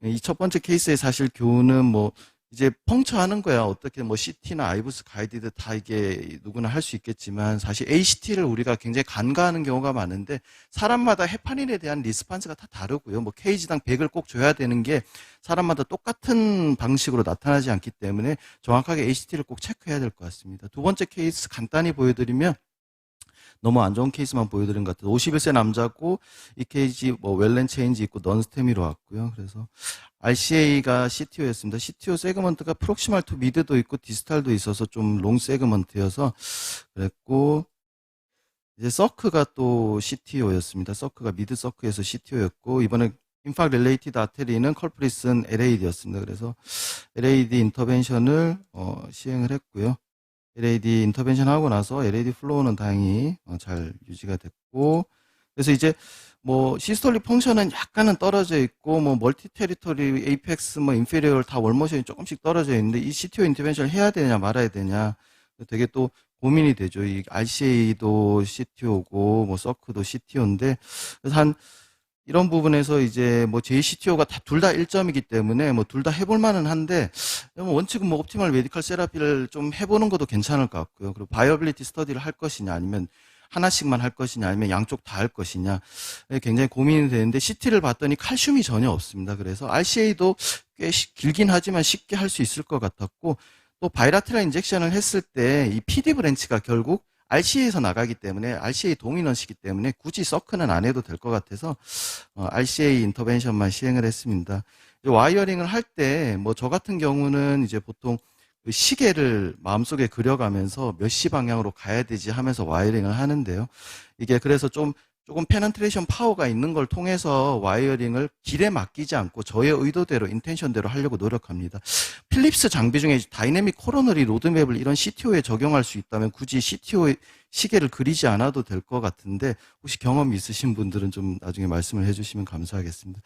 이 첫 번째 케이스의 사실 교훈은 뭐 이제 펑처하는 거야. 어떻게 뭐 CT나 아이브스 가이디드 다 이게 누구나 할 수 있겠지만 사실 ACT를 우리가 굉장히 간과하는 경우가 많은데 사람마다 헤파린에 대한 리스판스가 다 다르고요. 뭐 케이지당 100을 꼭 줘야 되는 게 사람마다 똑같은 방식으로 나타나지 않기 때문에 정확하게 ACT를 꼭 체크해야 될 것 같습니다. 두 번째 케이스 간단히 보여드리면 너무 안 좋은 케이스만 보여드린 것 같아요. 51세 남자고 EKG 뭐 웰렌 체인지 있고 넌스테미로 왔고요. 그래서 RCA가 CTO였습니다. CTO 세그먼트가 프록시말 투 미드도 있고 디스탈도 있어서 좀 롱 세그먼트여서 그랬고 이제 서크가 또 CTO였습니다. 서크가 미드 서크에서 CTO였고 이번에 인팍 릴레이티드 아테리는 컬프리스는 LAD였습니다. 그래서 LAD 인터벤션을 시행을 했고요. LAD 인터벤션 하고 나서 LAD 플로우는 다행히 잘 유지가 됐고 그래서 이제 뭐 시스톨리 펑션은 약간은 떨어져 있고 뭐 멀티 테리토리 에이펙스 뭐 인페리얼 다 월모션이 조금씩 떨어져 있는데 이 CTO 인터벤션을 해야 되냐 말아야 되냐 되게 또 고민이 되죠. 이 RCA도 CTO고 뭐 서크도 CTO인데 그래서 이런 부분에서 이제 뭐 JCTO가 둘 다 1점이기 때문에 뭐 둘 다 해볼 만은 한데 원칙은 뭐 옵티멀 메디컬 세라피를 좀 해보는 것도 괜찮을 것 같고요. 그리고 바이어빌리티 스터디를 할 것이냐 아니면 하나씩만 할 것이냐 아니면 양쪽 다 할 것이냐 굉장히 고민이 되는데 CT를 봤더니 칼슘이 전혀 없습니다. 그래서 RCA도 꽤 길긴 하지만 쉽게 할 수 있을 것 같았고 또 바이라테럴 인젝션을 했을 때 이 PD 브랜치가 결국 RCA에서 나가기 때문에 RCA 동인원시기 때문에 굳이 서크는 안 해도 될 것 같아서 RCA 인터벤션만 시행을 했습니다. 와이어링을 할 때 뭐 저 같은 경우는 이제 보통 그 시계를 마음속에 그려가면서 몇 시 방향으로 가야 되지 하면서 와이어링을 하는데요. 이게 그래서 조금 페넌트레이션 파워가 있는 걸 통해서 와이어링을 길에 맡기지 않고 저의 의도대로 인텐션대로 하려고 노력합니다. 필립스 장비 중에 다이내믹 코로너리 로드맵을 이런 CTO에 적용할 수 있다면 굳이 CTO의 시계를 그리지 않아도 될 것 같은데 혹시 경험 있으신 분들은 좀 나중에 말씀을 해주시면 감사하겠습니다.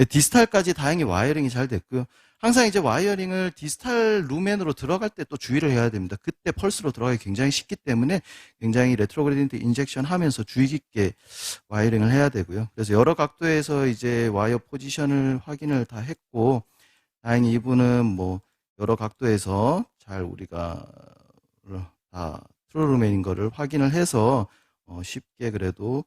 디스탈까지 다행히 와이어링이 잘 됐고요. 항상 이제 와이어링을 디스탈 루멘으로 들어갈 때 또 주의를 해야 됩니다. 그때 펄스로 들어가기 굉장히 쉽기 때문에 굉장히 레트로그레디언트 인젝션 하면서 주의 깊게 와이어링을 해야 되고요. 그래서 여러 각도에서 이제 와이어 포지션을 확인을 다 했고 다행히 이분은 뭐 여러 각도에서 잘 우리가 다 트루 루멘인 거를 확인을 해서 쉽게 그래도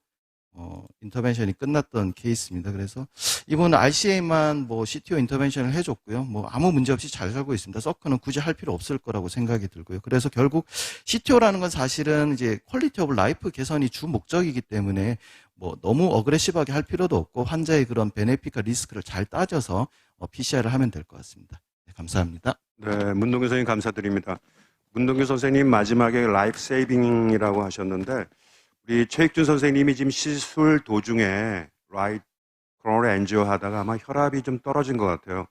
인터벤션이 끝났던 케이스입니다. 그래서 이분은 RCA만 뭐 CTO 인터벤션을 해줬고요. 뭐 아무 문제 없이 잘 살고 있습니다. 서크는 굳이 할 필요 없을 거라고 생각이 들고요. 그래서 결국 CTO라는 건 사실은 이제 퀄리티 오브 라이프 개선이 주 목적이기 때문에 뭐 너무 어그레시브하게 할 필요도 없고 환자의 그런 베네핏과 리스크를 잘 따져서 PCI를 하면 될 것 같습니다. 네, 감사합니다. 네, 문동규 선생님 감사드립니다. 문동규 선생님 마지막에 라이프 세이빙이라고 하셨는데 우리 최익준 선생님이 지금 시술 도중에 라이트 코로너리 엔지오 하다가 아마 혈압이 좀 떨어진 것 같아요.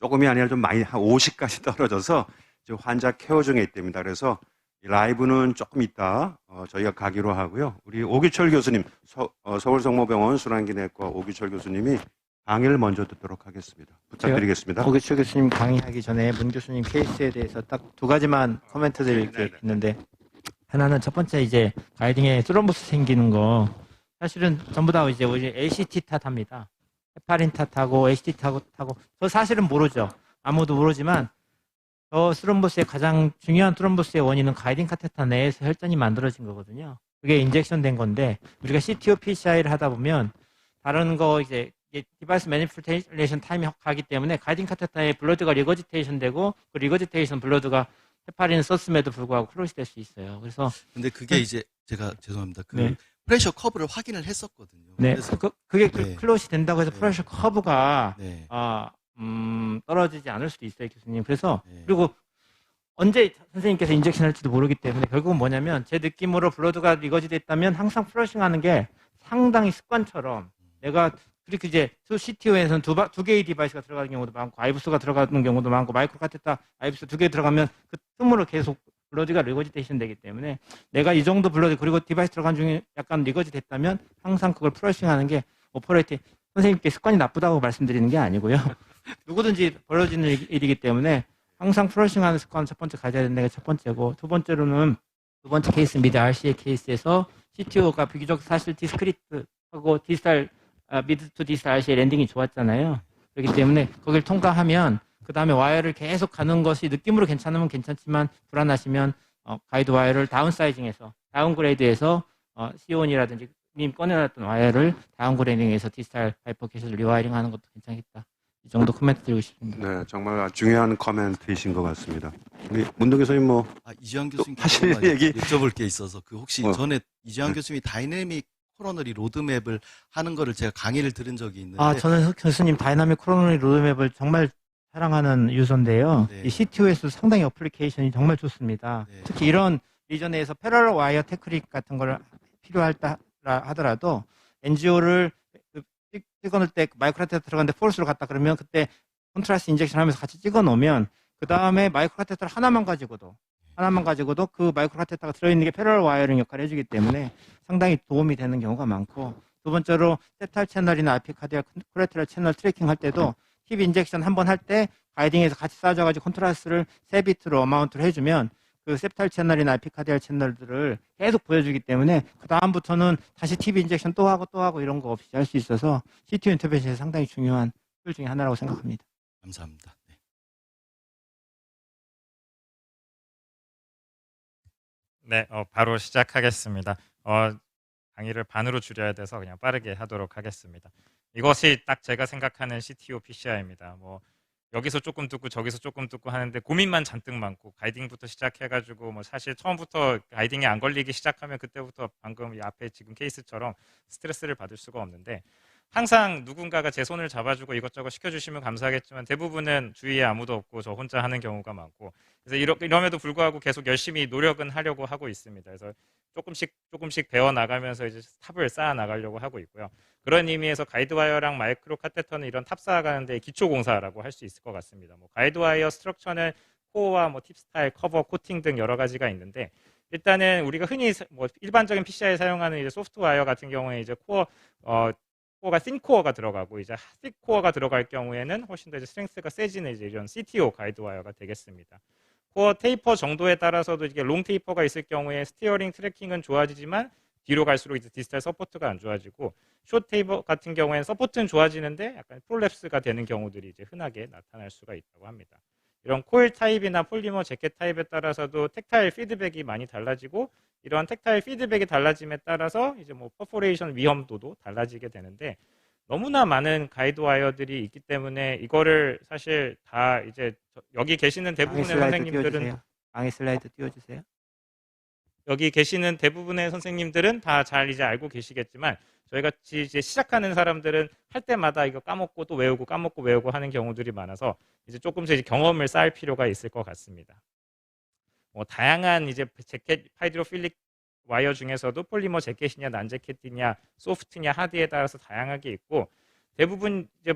조금이 아니라 좀 많이 한 50까지 떨어져서 지금 환자 케어 중에 있답니다. 그래서 이 라이브는 조금 이따 저희가 가기로 하고요. 우리 오규철 교수님, 서울성모병원 순환기내과 오규철 교수님이 강의를 먼저 듣도록 하겠습니다. 부탁드리겠습니다. 오규철 교수님 강의하기 전에 문 교수님 케이스에 대해서 딱 두 가지만 코멘트 드릴 게 있는데 하나는 첫 번째 이제 가이딩에 스롬보스 생기는 거 사실은 전부 다 이제 ACT 탓합니다. 헤파린 탓하고 ACT 탓하고 저 사실은 모르죠. 아무도 모르지만 저 스롬보스의 가장 중요한 스롬보스의 원인은 가이딩 카테터 내에서 혈전이 만들어진 거거든요. 그게 인젝션 된 건데 우리가 CTO PCI를 하다 보면 다른 거 이제 디바이스 매니플레이션 타임이 가기 때문에 가이딩 카테터의 블러드가 리거지테이션 되고 그 리거지테이션 블러드가 헤파린 썼음에도 불구하고 클롯이 될 수 있어요. 그래서 근데 그게 이제 제가 죄송합니다. 그 네. 프레셔 커브를 확인을 했었거든요. 네, 그래서 그게 네. 클롯이 된다고 해서 네. 프레셔 커브가 네. 떨어지지 않을 수도 있어요, 교수님. 그래서 네. 그리고 언제 선생님께서 인젝션 할지도 모르기 때문에 결국은 뭐냐면 제 느낌으로 블러드가 리거지 됐다면 항상 플러싱하는 게 상당히 습관처럼 내가 그렇게 이제 CTO에서는 두 개의 디바이스가 들어가는 경우도 많고 아이브스가 들어가는 경우도 많고 마이크로 카테터 아이브스 2개 들어가면 그 틈으로 계속 블러드가 리거지테이션 되기 때문에 내가 이 정도 블러드 그리고 디바이스 들어간 중에 약간 리거지 됐다면 항상 그걸 플러싱하는 게 오퍼레이팅 선생님께 습관이 나쁘다고 말씀드리는 게 아니고요. 누구든지 벌어지는 일이기 때문에 항상 플러싱하는 습관 첫 번째 가져야 된다는 게 첫 번째고 두 번째로는 두 번째 케이스 미드 RCA 케이스에서 CTO가 비교적 사실 디스크리트하고 디지털 미드 투 디지털 RCA 랜딩이 좋았잖아요. 그렇기 때문에 거기를 통과하면 그 다음에 와이어를 계속 가는 것이 느낌으로 괜찮으면 괜찮지만 불안하시면 가이드 와이어를 다운사이징해서 다운그레이드해서 CON이라든지 님 꺼내놨던 와이어를 다운그레이딩해서 디지털 바이퍼케이션을 리와이링하는 것도 괜찮겠다. 이 정도 코멘트 드리고 싶습니다. 네, 정말 중요한 코멘트이신 것 같습니다. 우리 문동 교수님 뭐 이재환 또 교수님께 하실 하나만 얘기? 여쭤볼 게 있어서 그 혹시 전에 이재환 네. 교수님이 다이내믹 코로너리 로드맵을 하는 거를 제가 강의를 들은 적이 있는데 저는 교수님 다이나믹 코로너리 로드맵을 정말 사랑하는 유저인데요. 네. 이 CTO에서 상당히 어플리케이션이 정말 좋습니다. 네. 특히 이런 리전에서 패러럴 와이어 테크닉 같은 걸 필요할 때 하더라도 NGO를 찍어놓을 때 마이크로카테터 들어갔는데 폴스로 갔다 그러면 그때 컨트라스트 인젝션 하면서 같이 찍어 놓으면 그 다음에 마이크로카테터를 하나만 가지고도 그 마이크로카테터가 들어있는 게 패러럴 와이어링 역할을 해주기 때문에 상당히 도움이 되는 경우가 많고 두 번째로 세탈 채널이나 IP 카드와 콜레테럴 채널 트래킹 할 때도 TV 인젝션 한번 할 때 가이딩에서 같이 쌓아져가지고 컨트라스트를 3비트로 어마운트를 해주면 그 세탈 채널이나 IP 카디알 채널들을 계속 보여주기 때문에 그 다음부터는 다시 TV 인젝션 또 하고 이런 거 없이 할 수 있어서 CTO 인터페이스에 상당히 중요한 툴 중에 하나라고 생각합니다. 감사합니다. 네. 네, 바로 시작하겠습니다. 강의를 반으로 줄여야 돼서 그냥 빠르게 하도록 하겠습니다. 이것이 딱 제가 생각하는 CTO PCI입니다. 뭐 여기서 조금 듣고 저기서 조금 듣고 하는데 고민만 잔뜩 많고 가이딩부터 시작해가지고 뭐 사실 처음부터 가이딩에 안 걸리기 시작하면 그때부터 방금 이 앞에 지금 케이스처럼 스트레스를 받을 수가 없는데 항상 누군가가 제 손을 잡아주고 이것저것 시켜주시면 감사하겠지만 대부분은 주위에 아무도 없고 저 혼자 하는 경우가 많고 그래서 이럼에도 불구하고 계속 열심히 노력은 하려고 하고 있습니다. 그래서 조금씩 배워 나가면서 이제 탑을 쌓아 나가려고 하고 있고요. 그런 의미에서 가이드와이어랑 마이크로 카테터는 이런 탑 쌓아가는데 기초 공사라고 할 수 있을 것 같습니다. 뭐 가이드와이어 스트럭처는 코어와 뭐 팁 스타일, 커버, 코팅 등 여러 가지가 있는데 일단은 우리가 흔히 뭐 일반적인 PCI에 사용하는 이제 소프트와이어 같은 경우에 이제 코어가 신 코어가 들어가고 이제 틱 코어가 들어갈 경우에는 훨씬 더 이제 스트렝스가 세지는 이제 이런 CTO 가이드와이어가 되겠습니다. 코어 테이퍼 정도에 따라서도 이게 롱 테이퍼가 있을 경우에 스티어링 트래킹은 좋아지지만 뒤로 갈수록 이제 디지털 서포트가 안 좋아지고 숏 테이퍼 같은 경우에는 서포트는 좋아지는데 약간 프롤랩스가 되는 경우들이 이제 흔하게 나타날 수가 있다고 합니다. 이런 코일 타입이나 폴리머 재킷 타입에 따라서도 텍타일 피드백이 많이 달라지고 이러한 텍타일 피드백이 달라짐에 따라서 이제 뭐 퍼포레이션 위험도도 달라지게 되는데 너무나 많은 가이드 와이어들이 있기 때문에 이거를 사실 다 이제 여기 계시는 대부분의 선생님들은 강의 슬라이드 띄워주세요. 여기 계시는 대부분의 선생님들은 다 잘 이제 알고 계시겠지만 저희 같이 이제 시작하는 사람들은 할 때마다 이거 까먹고 또 외우고 까먹고 외우고 하는 경우들이 많아서 이제 조금씩 이제 경험을 쌓을 필요가 있을 것 같습니다. 뭐 다양한 이제 재킷 하이드로필릭 와이어 중에서도 폴리머 재킷이냐 난재킷이냐 소프트냐 하드에 따라서 다양하게 있고 대부분 이제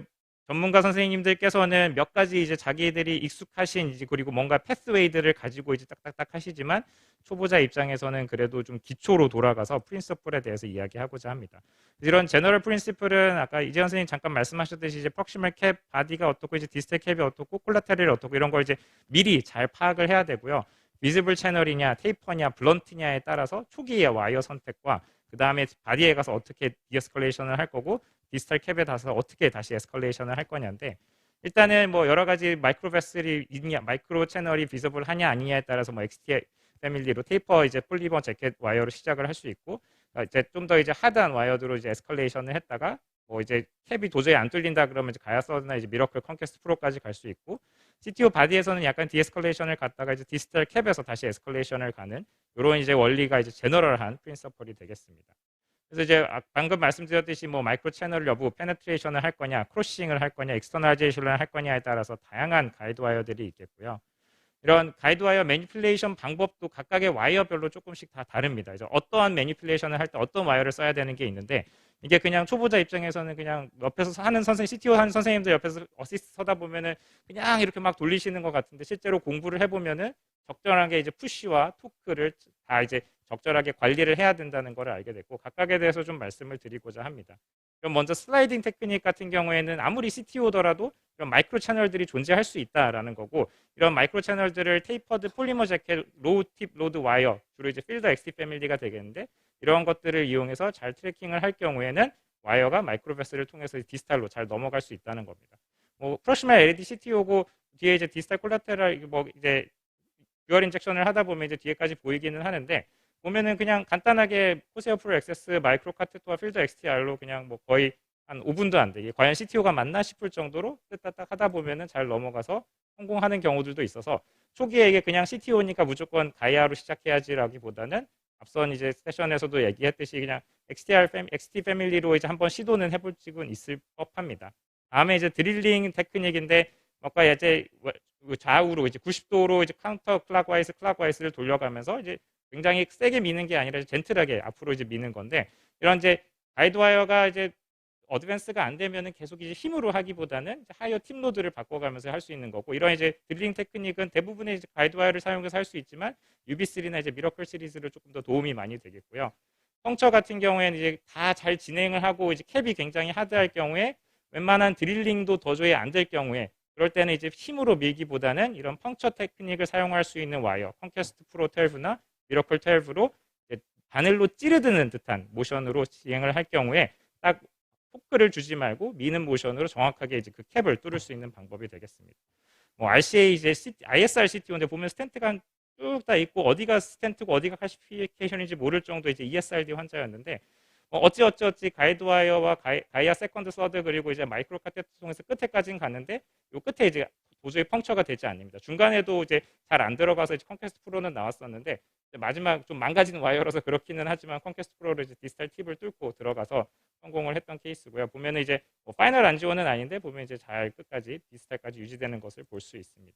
전문가 선생님들께서는 몇 가지 이제 자기들이 익숙하신 이제 그리고 뭔가 패스웨이들을 가지고 이제 딱딱딱 하시지만 초보자 입장에서는 그래도 좀 기초로 돌아가서 프린시플에 대해서 이야기하고자 합니다. 이런 제너럴 프린시플은 아까 이재현 선생님 잠깐 말씀하셨듯이 이제 프록시멀 캡 바디가 어떻고 이제 디스텔 캡이 어떻고 콜라테럴이 어떻고 이런 걸 이제 미리 잘 파악을 해야 되고요. 비즈블 채널이냐 테이퍼냐 블런트냐에 따라서 초기의 와이어 선택과 그 다음에 바디에 가서 어떻게 디에스컬레이션을 할 거고 디지털 캡에 가서 어떻게 다시 에스컬레이션을 할 거냐인데 일단은 뭐 여러 가지 마이크로 베슬이 있냐 마이크로 채널이 비저블 하냐 아니냐에 따라서 뭐 XT 패밀리로 테이퍼 이제 폴리머 재킷 와이어로 시작을 할 수 있고 이제 좀 더 이제 하드한 와이어드로 이제 에스컬레이션을 했다가 뭐 이제 캡이 도저히 안 뚫린다 그러면 이제 가야 서드나 이제 미러클 컨퀘스트 프로까지 갈 수 있고, CTO 바디에서는 약간 디에스컬레이션을 갔다가 이제 디지털 캡에서 다시 에스컬레이션을 가는 이런 이제 원리가 이제 제너럴한 프린서플이 되겠습니다. 그래서 이제 방금 말씀드렸듯이 뭐 마이크로 채널 여부, 페네트레이션을 할 거냐, 크로싱을 할 거냐, 익스터널라이제이션을 할 거냐에 따라서 다양한 가이드 와이어들이 있겠고요. 이런 가이드 와이어 매니플레이션 방법도 각각의 와이어별로 조금씩 다 다릅니다. 이제 어떠한 매니플레이션을 할 때 어떤 와이어를 써야 되는 게 있는데, 이게 그냥 초보자 입장에서는 그냥 옆에서 하는 선생님, CTO 하는 선생님들 옆에서 어시스트 서다 보면은 그냥 이렇게 막 돌리시는 것 같은데, 실제로 공부를 해보면은 적절하게 이제 푸시와 토크를 다 이제 적절하게 관리를 해야 된다는 걸 알게 됐고, 각각에 대해서 좀 말씀을 드리고자 합니다. 그럼 먼저 슬라이딩 테크닉 같은 경우에는 아무리 CTO더라도 이런 마이크로 채널들이 존재할 수 있다라는 거고, 이런 마이크로 채널들을 테이퍼드 폴리머 재킷, 로우 팁 로드 와이어, 주로 이제 필더 XT 패밀리가 되겠는데, 이런 것들을 이용해서 잘 트래킹을 할 경우에는 와이어가 마이크로베스를 통해서 디스탈로 잘 넘어갈 수 있다는 겁니다. 뭐 프로시말 LED CTO고 뒤에 이제 디스탈 콜라테랄 뭐 이제 듀얼 인젝션을 하다 보면 이제 뒤에까지 보이기는 하는데, 보면은 그냥 간단하게 코세어 프로 액세스 마이크로 카테토와 필더 XTR로 그냥 뭐 거의 한 5분도 안 돼. 이게 과연 CTO가 맞나 싶을 정도로 뜨딱딱 하다 보면은 잘 넘어가서 성공하는 경우들도 있어서, 초기에 이게 그냥 CTO니까 무조건 가이아로 시작해야지라기보다는 앞선 이제 세션에서도 얘기했듯이 그냥 XT 패밀리로 이제 한번 시도는 해볼 적은 있을 법합니다. 다음에 이제 드릴링 테크닉인데, 아까 이제 좌우로 이제 90도로 이제 카운터 클락와이스를 돌려가면서 이제 굉장히 세게 미는 게 아니라 젠틀하게 앞으로 이제 미는 건데, 이런 이제 가이드 와이어가 이제 어드밴스가 안 되면은 계속 이제 힘으로 하기보다는 이제 하이어 팁 노드를 바꿔가면서 할 수 있는 거고, 이런 이제 드릴링 테크닉은 대부분의 이제 가이드 와이어를 사용해서 할 수 있지만 UB3나 이제 미러클 시리즈로 조금 더 도움이 많이 되겠고요. 펑처 같은 경우에는 이제 다 잘 진행을 하고 이제 캡이 굉장히 하드할 경우에, 웬만한 드릴링도 도저히 안 될 경우에, 그럴 때는 이제 힘으로 밀기보다는 이런 펑처 테크닉을 사용할 수 있는 와이어, 컨퀘스트 프로 12나 미러클 12로 바늘로 찌르드는 듯한 모션으로 진행을 할 경우에 딱 포크를 주지 말고 미는 모션으로 정확하게 이제 그 캡을 뚫을 수 있는 방법이 되겠습니다. 뭐 RCA 이제 ISR CTO인데 보면 스텐트가 쭉 다 있고 어디가 스텐트고 어디가 칼시피케이션인지 모를 정도 이제 ESRD 환자였는데, 어찌 가이드 와이어와 가이아 세컨드 서드 그리고 이제 마이크로 카테터 통해서 끝에까지는 갔는데, 요 끝에 이제 도저히 펑처가 되지 않습니다. 중간에도 이제 잘 안 들어가서 이제 컨퀘스트 프로는 나왔었는데, 마지막 좀 망가진 와이어라서 그렇기는 하지만 컨퀘스트 프로를 이제 디지털 팁을 뚫고 들어가서 성공을 했던 케이스고요. 보면은 이제 뭐 파이널 안 지원은 아닌데 보면 이제 잘 끝까지 디지털까지 유지되는 것을 볼 수 있습니다.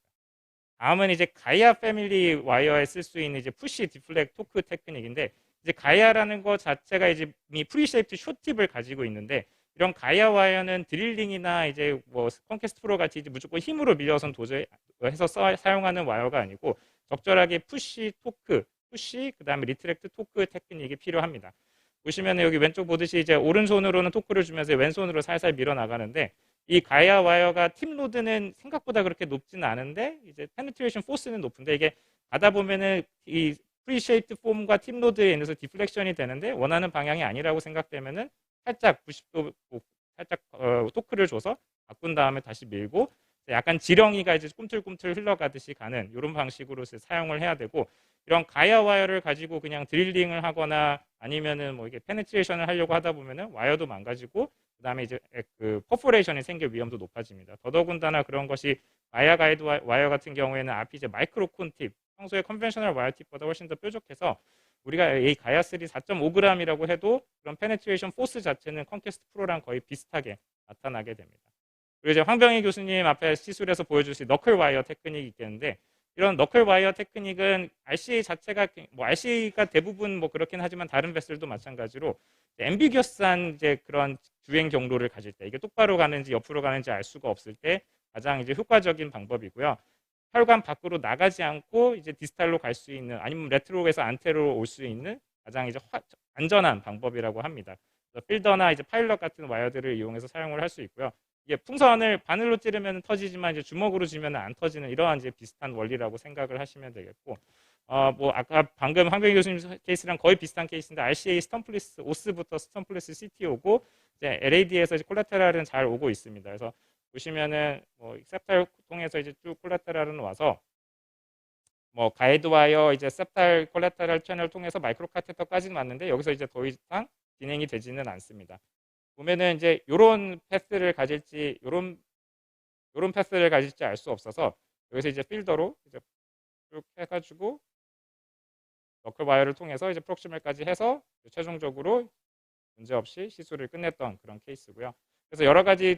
다음은 이제 가이아 패밀리 와이어에 쓸 수 있는 이제 푸시 디플렉 토크 테크닉인데, 이제 가이아라는 것 자체가 이제 이 프리쉐이프드 숏팁을 가지고 있는데, 이런 가이아 와이어는 드릴링이나 이제 뭐 컨퀘스트 프로 같이 이제 무조건 힘으로 밀려선 도저히 해서 사용하는 와이어가 아니고, 적절하게 푸시 토크, 푸시 그다음에 리트랙트 토크 테크닉이 필요합니다. 보시면 여기 왼쪽 보듯이 이제 오른손으로는 토크를 주면서 왼손으로 살살 밀어 나가는데, 이 가이아 와이어가 팁 로드는 생각보다 그렇게 높지는 않은데 이제 페네트레이션 포스는 높은데, 이게 가다 보면은 이 프리쉐이프드 폼과 팁 로드에 인해서 디플렉션이 되는데 원하는 방향이 아니라고 생각되면은 살짝 90도 살짝 토크를 줘서 바꾼 다음에 다시 밀고, 약간 지렁이가 이제 꿈틀꿈틀 흘러가듯이 가는 이런 방식으로 사용을 해야 되고, 이런 가이아 와이어를 가지고 그냥 드릴링을 하거나 아니면은 뭐 이게 페네트레이션을 하려고 하다 보면은 와이어도 망가지고, 그다음에 이제 그 퍼포레이션이 생길 위험도 높아집니다. 더더군다나 그런 것이 가이아 가이드 와이어 같은 경우에는 앞이 이제 마이크로 콘 팁, 평소에 컨벤셔널 와이어 팁보다 훨씬 더 뾰족해서 우리가 이 가이아 3 4.5g이라고 해도 그런 페네트레이션 포스 자체는 컨퀘스트 프로랑 거의 비슷하게 나타나게 됩니다. 그리고 이제 황병희 교수님 앞에 시술에서 보여주신 너클 와이어 테크닉이 있겠는데, 이런 너클 와이어 테크닉은 RCA 자체가 뭐 RCA가 대부분 뭐 그렇긴 하지만 다른 베슬도 마찬가지로 앰비규어스한 이제 그런 주행 경로를 가질 때, 이게 똑바로 가는지 옆으로 가는지 알 수가 없을 때 가장 이제 효과적인 방법이고요. 혈관 밖으로 나가지 않고 이제 디스탈로 갈 수 있는, 아니면 레트로에서 안테로로 올 수 있는 가장 이제 안전한 방법이라고 합니다. 필더나 이제 파일럿 같은 와이어들을 이용해서 사용을 할 수 있고요. 이게 풍선을 바늘로 찌르면 터지지만 이제 주먹으로 쥐면 안 터지는 이러한 이제 비슷한 원리라고 생각을 하시면 되겠고, 뭐 아까 방금 황병희 교수님 케이스랑 거의 비슷한 케이스인데, RCA 스톰플리스 오스부터 스톰플리스 CTO고 이제 LAD에서 이제 콜라테랄은 잘 오고 있습니다. 그래서 보시면은 뭐 셉탈 통해서 이제 쭉 콜라테랄은 와서 뭐 가이드 와이어 이제 셉탈 콜라테랄 채널 통해서 마이크로 카테터까지는 왔는데, 여기서 이제 더 이상 진행이 되지는 않습니다. 보면은 이제 요런 패스를 가질지 요런 패스를 가질지 알 수 없어서 여기서 이제 필더로 이제 쭉 해가지고 너클 와이어를 통해서 이제 프록시멀까지 해서 최종적으로 문제 없이 시술을 끝냈던 그런 케이스고요. 그래서 여러 가지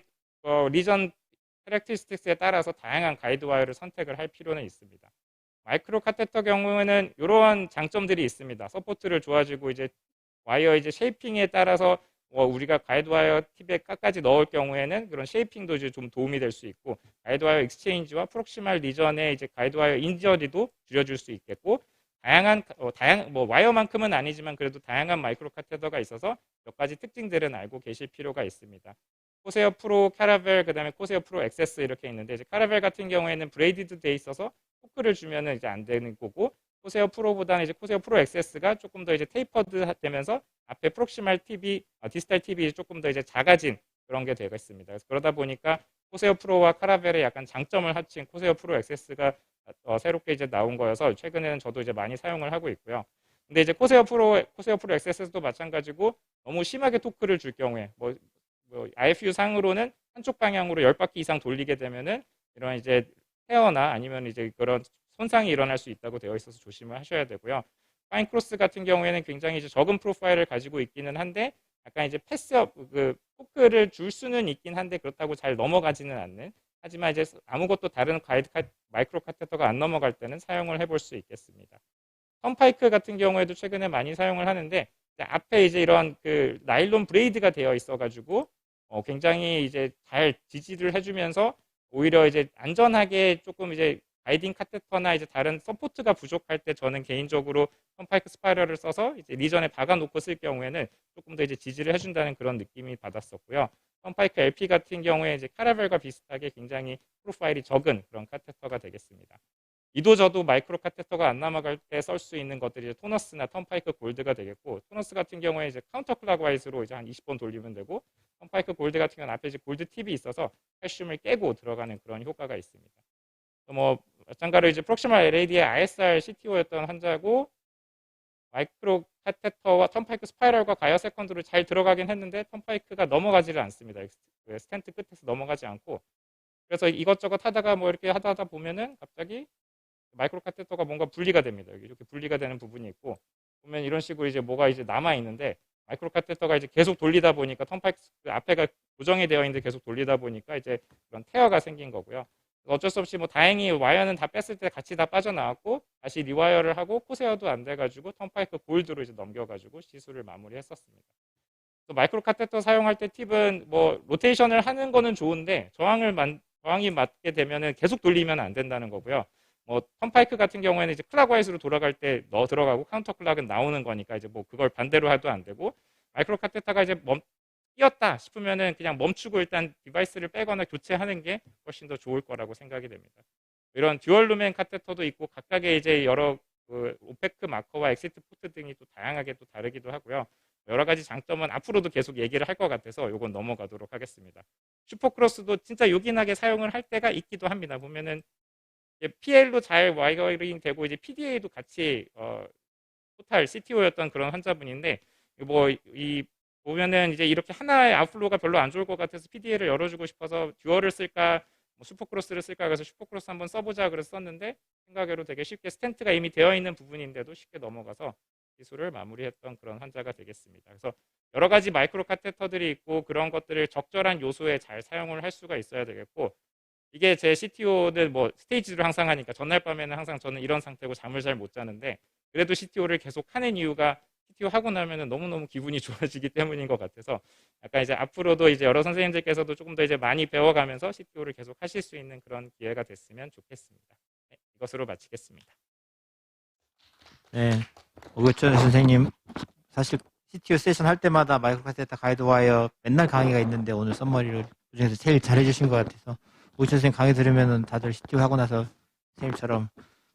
리전 캐렉터리스틱스에 따라서 다양한 가이드 와이어를 선택을 할 필요는 있습니다. 마이크로 카테터 경우에는 이러한 장점들이 있습니다. 서포트를 좋아지고 이제 와이어 이제 쉐이핑에 따라서 우리가 가이드 와이어 팁에 끝까지 넣을 경우에는 그런 쉐이핑도 이제 좀 도움이 될 수 있고 가이드 와이어 익스체인지와 프록시멀 리전의 이제 가이드 와이어 인저리도 줄여줄 수 있겠고 다양한 뭐 와이어만큼은 아니지만 그래도 다양한 마이크로 카테더가 있어서 몇 가지 특징들은 알고 계실 필요가 있습니다. 코세어 프로, 캐러벨, 그다음에 코세어 프로 엑세스 이렇게 있는데 이제 캐러벨 같은 경우에는 브레이디드 돼 있어서 호크를 주면은 이제 안 되는 거고 코세어 프로보다는 이제 코세어 프로 엑세스가 조금 더 이제 테이퍼드 되면서 앞에 프록시멀 팁이 디스탈 팁이 조금 더 이제 작아진 그런 게 되겠습니다. 그래서 그러다 보니까 코세어 프로와 카라벨의 약간 장점을 합친 코세어 프로 엑세스가 새롭게 이제 나온 거여서 최근에는 저도 이제 많이 사용을 하고 있고요. 근데 이제 코세어 프로 엑세스도 마찬가지고 너무 심하게 토크를 줄 경우에 뭐 IFU 상으로는 한쪽 방향으로 10바퀴 이상 돌리게 되면은 이런 이제 헤어나 아니면 이제 그런 손상이 일어날 수 있다고 되어 있어서 조심을 하셔야 되고요. 파인 크로스 같은 경우에는 굉장히 이제 적은 프로파일을 가지고 있기는 한데 약간 이제 토크를 줄 수는 있긴 한데 그렇다고 잘 넘어가지는 않는. 하지만 이제 아무것도 다른 마이크로 카테터가 안 넘어갈 때는 사용을 해볼 수 있겠습니다. 턴파이크 같은 경우에도 최근에 많이 사용을 하는데 앞에 이제 이런 그 나일론 브레이드가 되어 있어가지고 굉장히 이제 잘 지지를 해주면서 오히려 이제 안전하게 조금 이제 가이딩 카테터나 이제 다른 서포트가 부족할 때 저는 개인적으로 턴파이크 스파이럴을 써서 이제 리전에 박아놓고 쓸 경우에는 조금 더 이제 지지를 해준다는 그런 느낌이 받았었고요. 턴파이크 LP 같은 경우에 이제 카라벨과 비슷하게 굉장히 프로파일이 적은 그런 카테터가 되겠습니다. 이도저도 마이크로 카테터가 안 넘어갈 때 쓸 수 있는 것들이 이제 토너스나 턴파이크 골드가 되겠고 토너스 같은 경우에 이제 카운터 클락와이즈로 이제 한 20번 돌리면 되고 턴파이크 골드 같은 경우는 앞에 이제 골드 팁이 있어서 칼슘을 깨고 들어가는 그런 효과가 있습니다. 뭐 마찬가지로 이제 프록시멀 LAD의 ISR CTO였던 환자고 마이크로 카테터와 턴파이크 스파이럴과 가이어 세컨드로 잘 들어가긴 했는데 턴파이크가 넘어가지를 않습니다. 스텐트 끝에서 넘어가지 않고 그래서 이것저것 하다가 뭐 이렇게 하다 보면은 갑자기 마이크로 카테터가 뭔가 분리가 됩니다. 여기 이렇게 분리가 되는 부분이 있고 보면 이런 식으로 이제 뭐가 이제 남아 있는데 마이크로 카테터가 이제 계속 돌리다 보니까 턴파이크 앞에가 고정이 되어 있는데 계속 돌리다 보니까 이제 그런 테어가 생긴 거고요. 어쩔 수 없이 뭐 다행히 와이어는 다 뺐을 때 같이 다 빠져나왔고 다시 리와이어를 하고 코세어도 안 돼가지고 턴파이크 골드로 이제 넘겨가지고 시술을 마무리했었습니다. 또 마이크로 카테터 사용할 때 팁은 뭐 로테이션을 하는 거는 좋은데 저항이 맞게 되면은 계속 돌리면 안 된다는 거고요. 뭐 턴파이크 같은 경우에는 이제 클락와이즈로 돌아갈 때 들어가고 카운터 클락은 나오는 거니까 이제 뭐 그걸 반대로 해도 안 되고 마이크로 카테터가 이제 끼었다 싶으면은 그냥 멈추고 일단 디바이스를 빼거나 교체하는 게 훨씬 더 좋을 거라고 생각이 됩니다. 이런 듀얼 루멘 카테터도 있고 각각의 이제 여러 그 오페크 마커와 엑시트 포트 등이 또 다양하게 또 다르기도 하고요. 여러 가지 장점은 앞으로도 계속 얘기를 할 것 같아서 이건 넘어가도록 하겠습니다. 슈퍼크로스도 진짜 요긴하게 사용을 할 때가 있기도 합니다. 보면은 PL도 잘 와이어링 되고 이제 PDA도 같이 토탈 CTO였던 그런 환자분인데 뭐 보면은 이제 이렇게 하나의 아웃플로우가 별로 안 좋을 것 같아서 PDA를 열어주고 싶어서 듀얼을 쓸까 뭐 슈퍼크로스를 쓸까 그래서 슈퍼크로스 한번 써보자 그래서 썼는데 생각외로 되게 쉽게 스텐트가 이미 되어 있는 부분인데도 쉽게 넘어가서 기술을 마무리했던 그런 환자가 되겠습니다. 그래서 여러 가지 마이크로 카테터들이 있고 그런 것들을 적절한 요소에 잘 사용을 할 수가 있어야 되겠고 이게 제 CTO는 뭐 스테이지를 항상 하니까 전날 밤에는 항상 저는 이런 상태고 잠을 잘 못 자는데 그래도 CTO를 계속 하는 이유가 CTO 하고 나면은 너무너무 기분이 좋아지기 때문인 것 같아서 약간 이제 앞으로도 이제 여러 선생님들께서도 조금 더 이제 많이 배워가면서 CTO를 계속 하실 수 있는 그런 기회가 됐으면 좋겠습니다. 네, 이것으로 마치겠습니다. 네, 오교천 선생님 사실 CTO 세션 할 때마다 마이크로 카테터 가이드와이어 맨날 강의가 있는데 오늘 썸머리를 그중에서 제일 잘해주신 것 같아서 오교천 선생님 강의 들으면은 다들 CTO 하고 나서 선생님처럼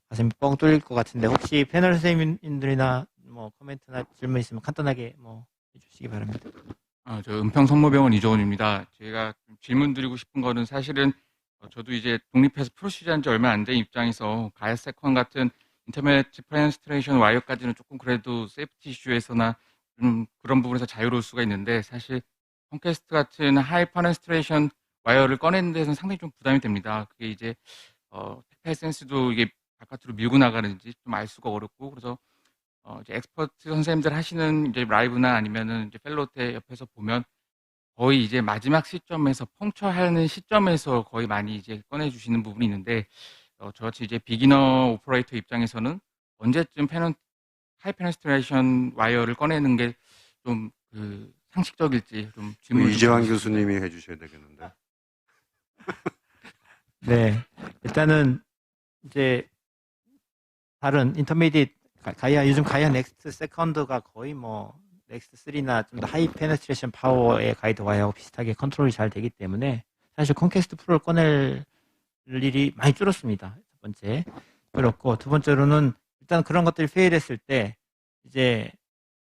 가슴이 뻥 뚫릴 것 같은데 혹시 패널 선생님들이나 뭐 코멘트나 질문 있으면 간단하게 뭐 해주시기 바랍니다. 저 은평성모병원 이조원입니다. 제가 질문 드리고 싶은 거는 사실은 저도 이제 독립해서 프로시저한 지 얼마 안 된 입장에서 가이어 세컨 같은 인터메디트 페네스트레이션 와이어까지는 조금 그래도 세이프티 이슈에서나 그런 부분에서 자유로울 수가 있는데 사실 콘캐스트 같은 하이 페네스트레이션 와이어를 꺼내는 데서는 상당히 좀 부담이 됩니다. 그게 이제 택타일 센스도 이게 바깥으로 밀고 나가는지 좀 알 수가 어렵고, 그래서 이제 엑스퍼트 선생님들 하시는 이제 라이브나 아니면은 이제 펠로우 때 옆에서 보면 거의 이제 마지막 시점에서 펑처하는 시점에서 거의 많이 이제 꺼내주시는 부분이 있는데, 저같이 이제 비기너 오퍼레이터 입장에서는 언제쯤 하이 페네스트레이션 와이어를 꺼내는 게 좀 상식적일지 좀 질문을 좀 이재환 드리고 교수님이 해주셔야 되겠는데. 네. 일단은 이제 다른 인터미디엇 요즘 가이아 넥스트 세컨드가 거의 뭐 넥스트 3나 좀 더 하이 페네트레이션 파워의 가이드 와이어하고 비슷하게 컨트롤이 잘 되기 때문에 사실 콘캐스트 프로를 꺼낼 일이 많이 줄었습니다. 첫 번째. 그렇고 두 번째로는 일단 그런 것들이 페일했을 때 이제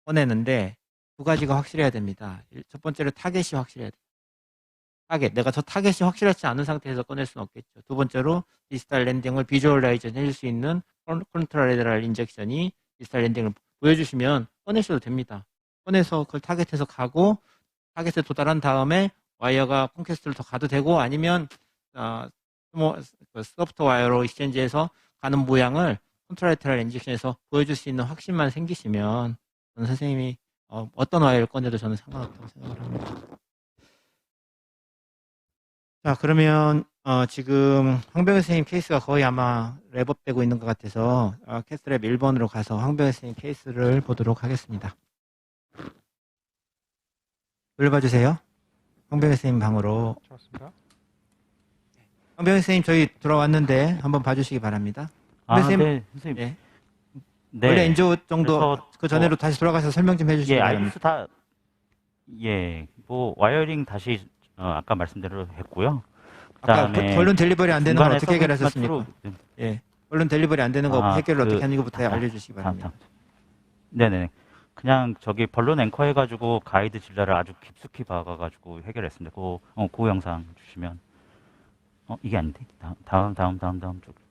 꺼내는데 두 가지가 확실해야 됩니다. 첫 번째로 타겟이 확실해야 돼요. 내가 저 타겟이 확실하지 않은 상태에서 꺼낼 수는 없겠죠. 두 번째로 디지털 랜딩을 비주얼라이징 해줄 수 있는 콘트라레드랄 인젝션이 디지털 랜딩을 보여주시면 꺼내셔도 됩니다. 꺼내서 그걸 타겟해서 가고 타겟에 도달한 다음에 와이어가 콘캐스트를 더 가도 되고 아니면 소프트 와이어로 익스체인지에서 가는 모양을 콘트라레드랄 인젝션에서 보여줄 수 있는 확신만 생기시면 저는 선생님이 어떤 와이어를 꺼내도 저는 상관없다고 생각을 합니다. 자, 그러면 지금 황병현 선생님 케이스가 거의 아마 랩업되고 있는 것 같아서 캐스트랩 1번으로 가서 황병현 선생님 케이스를 보도록 하겠습니다. 올려봐 주세요. 황병현 선생님 방으로. 좋습니다. 황병현 선생님 저희 들어왔는데 한번 봐주시기 바랍니다. 네, 선생님. 네. 네. 원래 엔조 정도 그래서 그 전에로 다시 돌아가서 설명 좀 해주시기 바랍니다. 뭐 와이어링 다시 아까 말씀대로 했고요. 아까 그다음에 본론 델리버리 안 되는 건 중간에 어떻게 해결하셨습니까? 예, 본론 델리버리 안 되는 거 해결을 어떻게 하는 것부터 알려주시기 바랍니다. 네네. 그냥 저기 본론 앵커 해가지고 가이드 질라를 아주 깊숙이 박아가지고 해결했습니다. 그 영상 주시면 이게 아닌데 다음 쪽.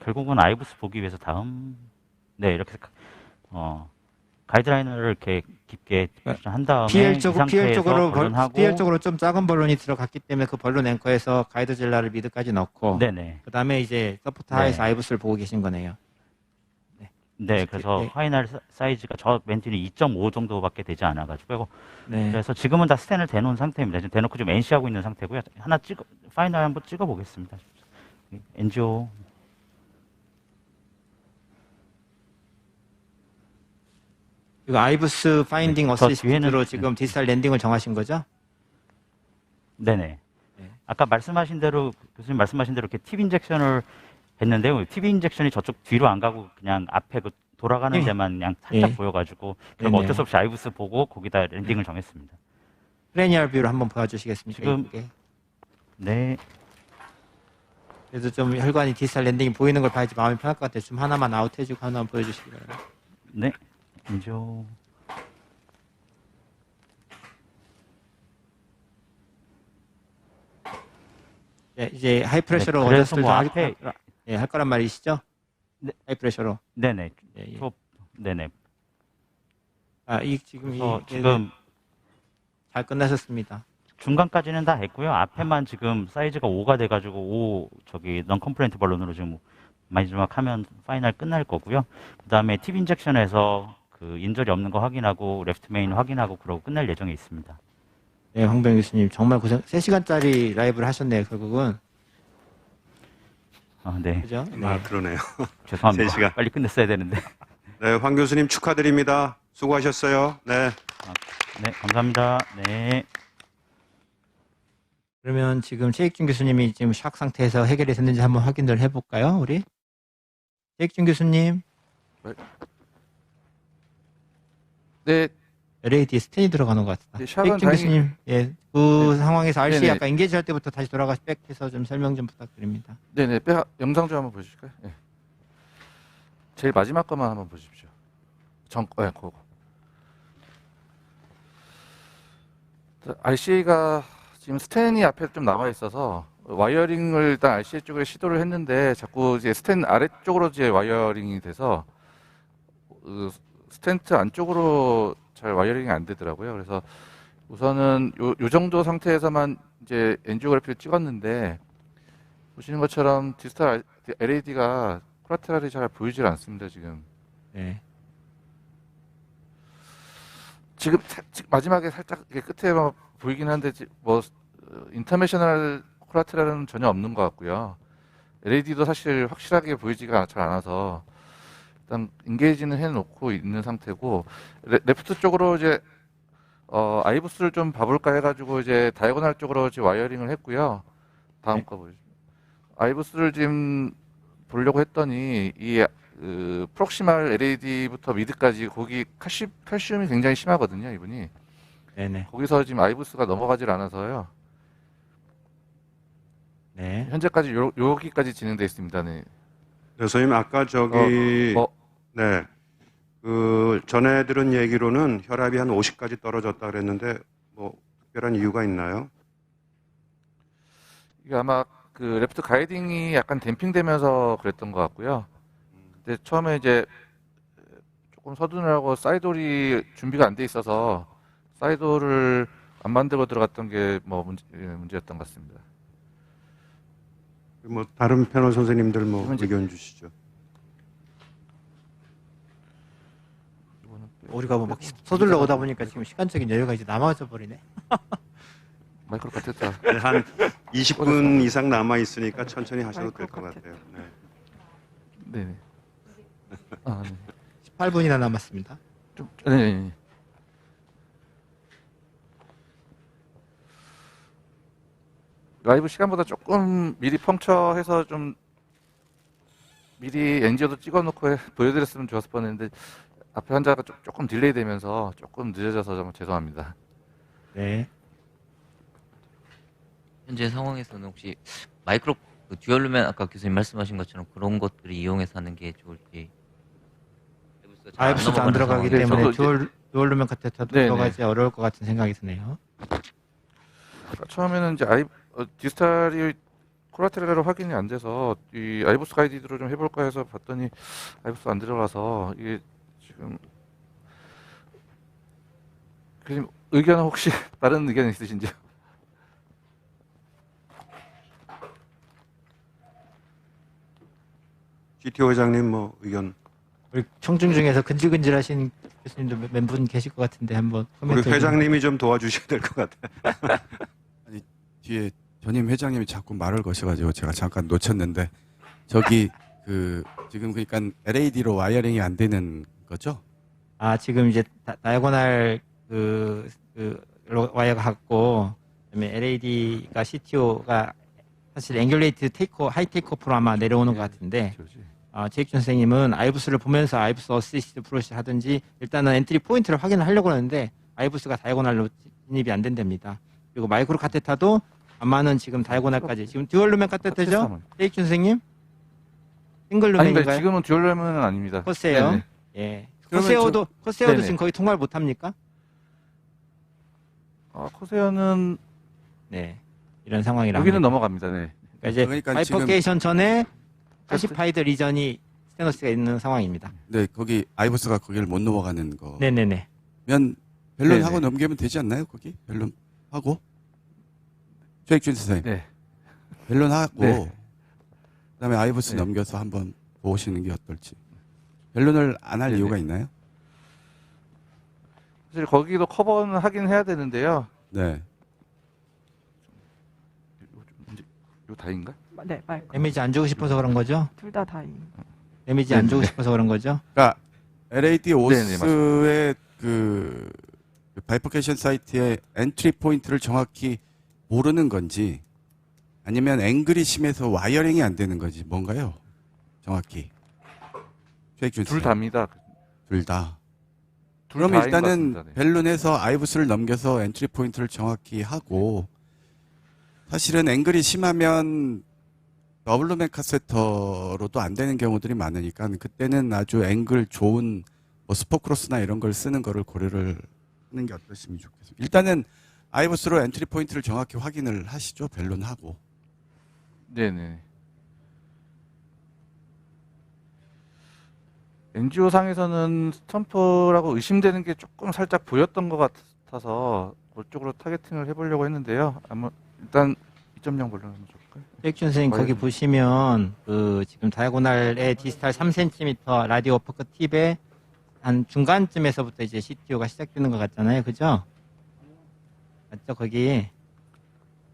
결국은 아이브스 보기 위해서 이렇게 가이드라인을 이렇게 깊게 한 다음에 PL 쪽으로 좀 작은 본론이 들어갔기 때문에 그 본론 앵커에서 가이드 질라를 미드까지 넣고 그 다음에 이제 서포트 하에서 아이브스를 보고 계신 거네요. 네, 그래서 파이널 사이즈가 저 멘티는 2.5 정도밖에 되지 않아가지고 그래서 지금은 다 스탠을 대놓은 상태입니다. 지금 대놓고 좀 NC하고 있는 상태고요. 파이널 한번 찍어보겠습니다. NGO 이거 아이브스 파인딩 어시스트로 지금 디지털 랜딩을 정하신 거죠? 네네. 아까 말씀하신 대로 교수님 말씀하신 대로 이렇게 팁 인젝션을 했는데요. 팁 인젝션이 저쪽 뒤로 안 가고 그냥 앞에 돌아가는 데만 그냥 살짝 보여가지고 그럼 어쩔 수 없이 아이브스 보고 거기다 랜딩을 정했습니다. 프레니얼 뷰로 한번 보여주시겠습니까? 지금 네. 그래도 좀 혈관이 디지털 랜딩이 보이는 걸 봐야지 마음이 편할 것 같아요. 좀 하나만 아웃해주고 하나만 보여주시기 바랍니다. 네. 인조. 이제 하이프레셔로 어저스를 할 거란 말이시죠? 네. 하이프레셔로. 네네. 네네. 지금 잘 끝나셨습니다. 중간까지는 다 했고요. 앞에만 지금 사이즈가 5가 돼가지고 넌 컴플레인트 발론으로 지금 마지막 하면 파이널 끝날 거고요. 그 다음에 팁 인젝션에서 인절이 없는 거 확인하고 레프트 메인 확인하고 그러고 끝날 예정에 있습니다. 네, 황병 교수님 정말 고생. 3시간짜리 라이브를 하셨네요. 결국은. 네. 그죠? 그러네요. 죄송합니다. 3시간. 빨리 끝냈어야 되는데. 네, 황 교수님 축하드립니다. 수고하셨어요. 네. 네, 감사합니다. 네. 그러면 지금 최익준 교수님이 지금 샥 상태에서 해결이 됐는지 한번 확인을 해볼까요, 우리? 최익준 교수님. 네. LAD 스탠이 들어가는 것 같다. 최익준 교수님, 그 상황에서 RC 아까 인게이지 할 때부터 다시 돌아가서 백해서 좀 설명 좀 부탁드립니다. 네네. 영상 좀 한번 보여주실까요? 네. 제일 마지막 것만 한번 보십시오. 그거. RCA가 지금 스탠이 앞에 좀 나와 있어서 와이어링을 일단 RCA 쪽에 시도를 했는데 자꾸 이제 스탠 아래쪽으로 이제 와이어링이 돼서 스탠트 안쪽으로 잘 와이어링이 안 되더라고요. 그래서 우선은 요 정도 상태에서만 이제 엔지오그래피를 찍었는데 보시는 것처럼 디지털 LAD가 콜라테랄이 잘 보이질 않습니다, 지금. 네. 지금 마지막에 살짝 이렇게 끝에 막 보이긴 한데 뭐 인터내셔널 콜라테랄은 전혀 없는 것 같고요. LAD도 사실 확실하게 보이지가 잘 않아서 일단 인게이지는 해놓고 있는 상태고 레프트 쪽으로 이제 아이브스를 좀 봐볼까 해가지고 이제 다이고널 쪽으로 지금 와이어링을 했고요. 다음 네. 거 보여주세요. 아이브스를 지금 보려고 했더니 이 프록시말 LAD부터 미드까지 거기 칼슘이 굉장히 심하거든요, 이분이. 네네. 거기서 지금 아이브스가 넘어가질 않아서요. 네. 현재까지 여기까지 진행되어 있습니다. 네. 네, 선생님 아까 저기 네. 그 전에 들은 얘기로는 혈압이 한 50까지 떨어졌다 그랬는데 뭐 특별한 이유가 있나요? 이게 아마 그 레프트 가이딩이 약간 댐핑되면서 그랬던 것 같고요. 근데 처음에 이제 조금 서두르라고 사이돌이 준비가 안 돼 있어서 사이돌을 안 만들고 들어갔던 게 뭐 문제였던 것 같습니다. 뭐 다른 패널 선생님들 뭐 이건 이제- 의견 주시죠. 우리가 뭐 막 서둘러 오다 보니까 지금 시간적인 여유가 이제 남아져 버리네. 마이크로 같았다. 네, 한 20분 이상 남아 있으니까 천천히 하셔도 될 것 같아요. 네. 네네. 아, 네. 18분이나 남았습니다. 네. 라이브 시간보다 조금 미리 펑처해서 좀 미리 엔지오도 찍어놓고 보여드렸으면 좋았을 뻔했는데 앞에 환자가 조금 딜레이 되면서 조금 늦어져서 정말 죄송합니다. 네. 현재 상황에서는 혹시 마이크로 듀얼루멘 아까 교수님 말씀하신 것처럼 그런 것들을 이용해서 하는 게 좋을지. 아이브스도 안 들어가기 상황이라서. 때문에 저도 듀얼루멘 카테터도 네네. 들어가지 어려울 것 같은 생각이 드네요. 처음에는 이제 디스탈이 콜라테랄로 확인이 안 돼서 이 아이브스 가이디드로 좀 해볼까 해서 봤더니 아이브스 안 들어가서 이게 지금 교수님 의견 혹시 다른 의견 있으신지요? GTO 회장님 뭐 의견. 우리 청중 중에서 근질근질하신 교수님도 몇 분 계실 것 같은데 한번 우리 코멘트 좀- 회장님이 좀 도와주셔야 될 것 같아요. 아니 뒤에 전임 회장님이 자꾸 말을 거셔가지고 제가 잠깐 놓쳤는데 저기 그 지금 그러니까 LAD로 와이어링이 안 되는 거죠? 아 지금 이제 다이고널 와이어가 같고 그다음에 LAD가 CTO가 사실 앵귤레이트 하이 테이크오프로 아마 내려오는 것 같은데 제익준 선생님은 아이브스를 보면서 아이브스 어시스트 프로시 하든지 일단은 엔트리 포인트를 확인을 하려고 하는데 아이브스가 다이고널로 진입이 안 된답니다. 그리고 마이크로 카테타도 아마는 지금 다이고널까지 지금 듀얼루멘 카테타죠? 제익준 선생님? 싱글루멘인가요? 아닙니다. 지금은 듀얼루멘은 아닙니다. 코세요. 네네. 예. 그러면 코세오도 네네. 지금 거의 통과를 못 합니까? 코세어는 네. 이런 상황이라. 여기는 넘어갑니다. 네. 그러니까 이제 그러니까 바이퍼케이션 전에 클래시파이드 리전이 스테노스가 있는 상황입니다. 네, 거기 아이브스가 거기를 못 넘어가는 거. 네네네. 면 변론하고 네네. 넘기면 되지 않나요? 거기 변론하고 최익준 선생님. 네. 변론하고 네. 그다음에 아이브스 네. 넘겨서 한번 보시는 게 어떨지. 변론을 안 할 네네. 이유가 있나요? 사실 거기도 커버는 하긴 해야 되는데요. 네. 요 다인가? 네, 마이크. 데미지 안 주고 싶어서 그런 거죠? 둘 다 다임. 데미지 안 주고 네네. 싶어서 그런 거죠? 그러니까 LAD 네네, 오스의 그 바이퍼케이션 사이트의 엔트리 포인트를 정확히 모르는 건지 아니면 앵글이 심해서 와이어링이 안 되는 건지 뭔가요? 정확히. 최익준 둘 선생님. 다입니다. 둘 다. 둘 그러면 다인 것 일단은 같습니다. 네. 벨룬에서 아이브스를 넘겨서 엔트리 포인트를 정확히 하고 사실은 앵글이 심하면 더블루맨 카세터로도 안 되는 경우들이 많으니까 그때는 아주 앵글 좋은 뭐 스포크로스나 이런 걸 쓰는 거를 고려를 하는 게 어떠시면 좋겠습니다. 일단은 아이브스로 엔트리 포인트를 정확히 확인을 하시죠. 벨룬하고. 네네. NGO 상에서는 스탬프라고 의심되는 게 조금 살짝 보였던 것 같아서 그쪽으로 타겟팅을 해보려고 했는데요. 아마 일단 2.0 볼륨 한번 줄까요? 최익준 선생님 거기 보시면 그 지금 다이아고날의 디지털 3cm 라디오 어퍼컷 팁에 한 중간쯤에서부터 이제 CTO가 시작되는 것 같잖아요, 그죠? 맞죠? 거기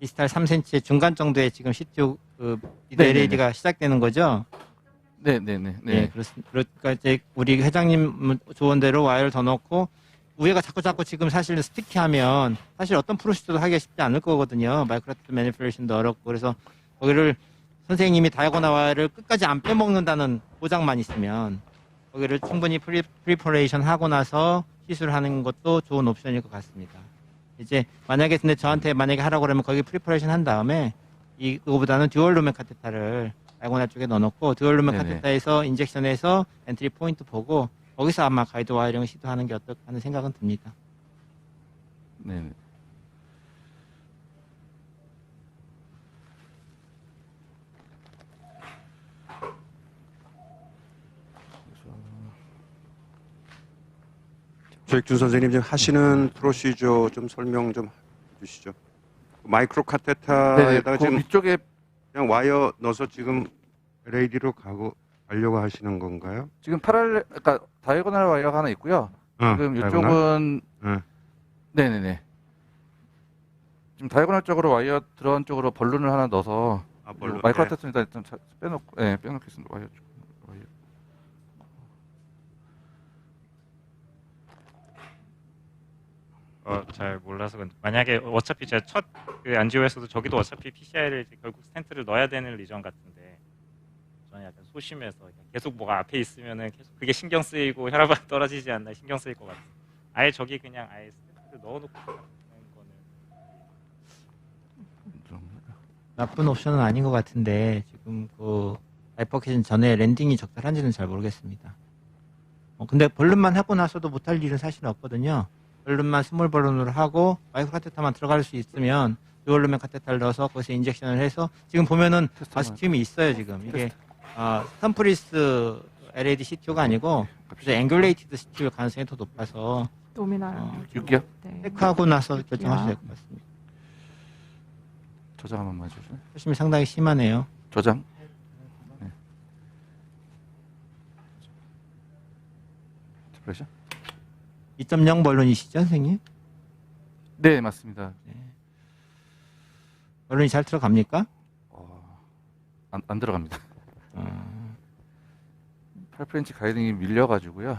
디지털 3cm 중간 정도에 지금 CTO 그 네네네. LED가 시작되는 거죠? 네네네. 네, 그렇습니다. 그러니까 이제 우리 회장님 조언대로 와이어를 더 넣고 위에가 자꾸 지금 사실은 스티키하면 사실 어떤 프로시저도 하기가 쉽지 않을 거거든요. 마이크로트 매니플레이션도 어렵고 그래서 거기를 선생님이 다이아고날 와이어를 끝까지 안 빼먹는다는 보장만 있으면 거기를 충분히 프리퍼레이션 하고 나서 시술하는 것도 좋은 옵션일 것 같습니다. 이제 만약에 근데 저한테 만약에 하라고 그러면 거기 프리퍼레이션 한 다음에 이거보다는 듀얼 루멘 카테타를 다이아고날 쪽에 넣어놓고 듀얼 루멘 네네. 카테타에서 인젝션해서 엔트리 포인트 보고 거기서 아마 가이드 와이어링을 시도하는 게 어떨까 하는 생각은 듭니다. 네네. 최익준 선생님 지금 하시는 프로시저 좀 설명 좀 해주시죠. 마이크로 네네. 카테타에다가 그 지금 위쪽에 그냥 와이어 넣어서 지금 LAD로 가려고 하시는 건가요? 지금 그러니까 다이아고날 와이어가 하나 있고요. 지금 다이아고날? 이쪽은 응. 네네네. 지금 다이아고날 쪽으로 와이어 들어간 쪽으로 벌룬을 하나 넣어서 벌룬. 마이크로 네. 테스트는 일단 빼놓고 빼놓겠습니다. 와이어 쪽. 와이어. 잘 몰라서 만약에 어차피 제가 첫그 안지오에서도 저기도 어차피 PCI를 결국 스탠트를 넣어야 되는 리전 같은데 저는 약간 소심해서 그냥 계속 뭐가 앞에 있으면은 계속 그게 신경 쓰이고 혈압이 떨어지지 않나 신경 쓰일 것 같아요. 아예 저기 그냥 아예 스탠트를 넣어놓고 가는 거는 나쁜 옵션은 아닌 것 같은데 지금 그 바이퍼케이션 전에 랜딩이 적절한지는 잘 모르겠습니다. 근데 벌룬만 하고 나서도 못할 일은 사실은 없거든요. 벌룬만 스몰 벌룬으로 하고 마이크로 카테타만 들어갈 수 있으면 듀얼 루멘 카테타를 넣어서 거기서 인젝션을 해서 지금 보면은 바스튬이 있어요 지금 이게 스탬프리스 LED CTO가 아니고 그래서 앵귤레이티드 CTO일 가능성이 더 높아서 노미널 6기요? 네. 체크하고 나서 결정하셔야 될 것 같습니다. 저장 한 번만 해주세요. 소심이 상당히 심하네요. 저장. 네. 디프레션? 2.0 벌룬이시죠, 선생님? 네, 맞습니다. 벌룬이 잘 들어갑니까? 안 들어갑니다. 8프렌치 가이딩이 밀려가지고요.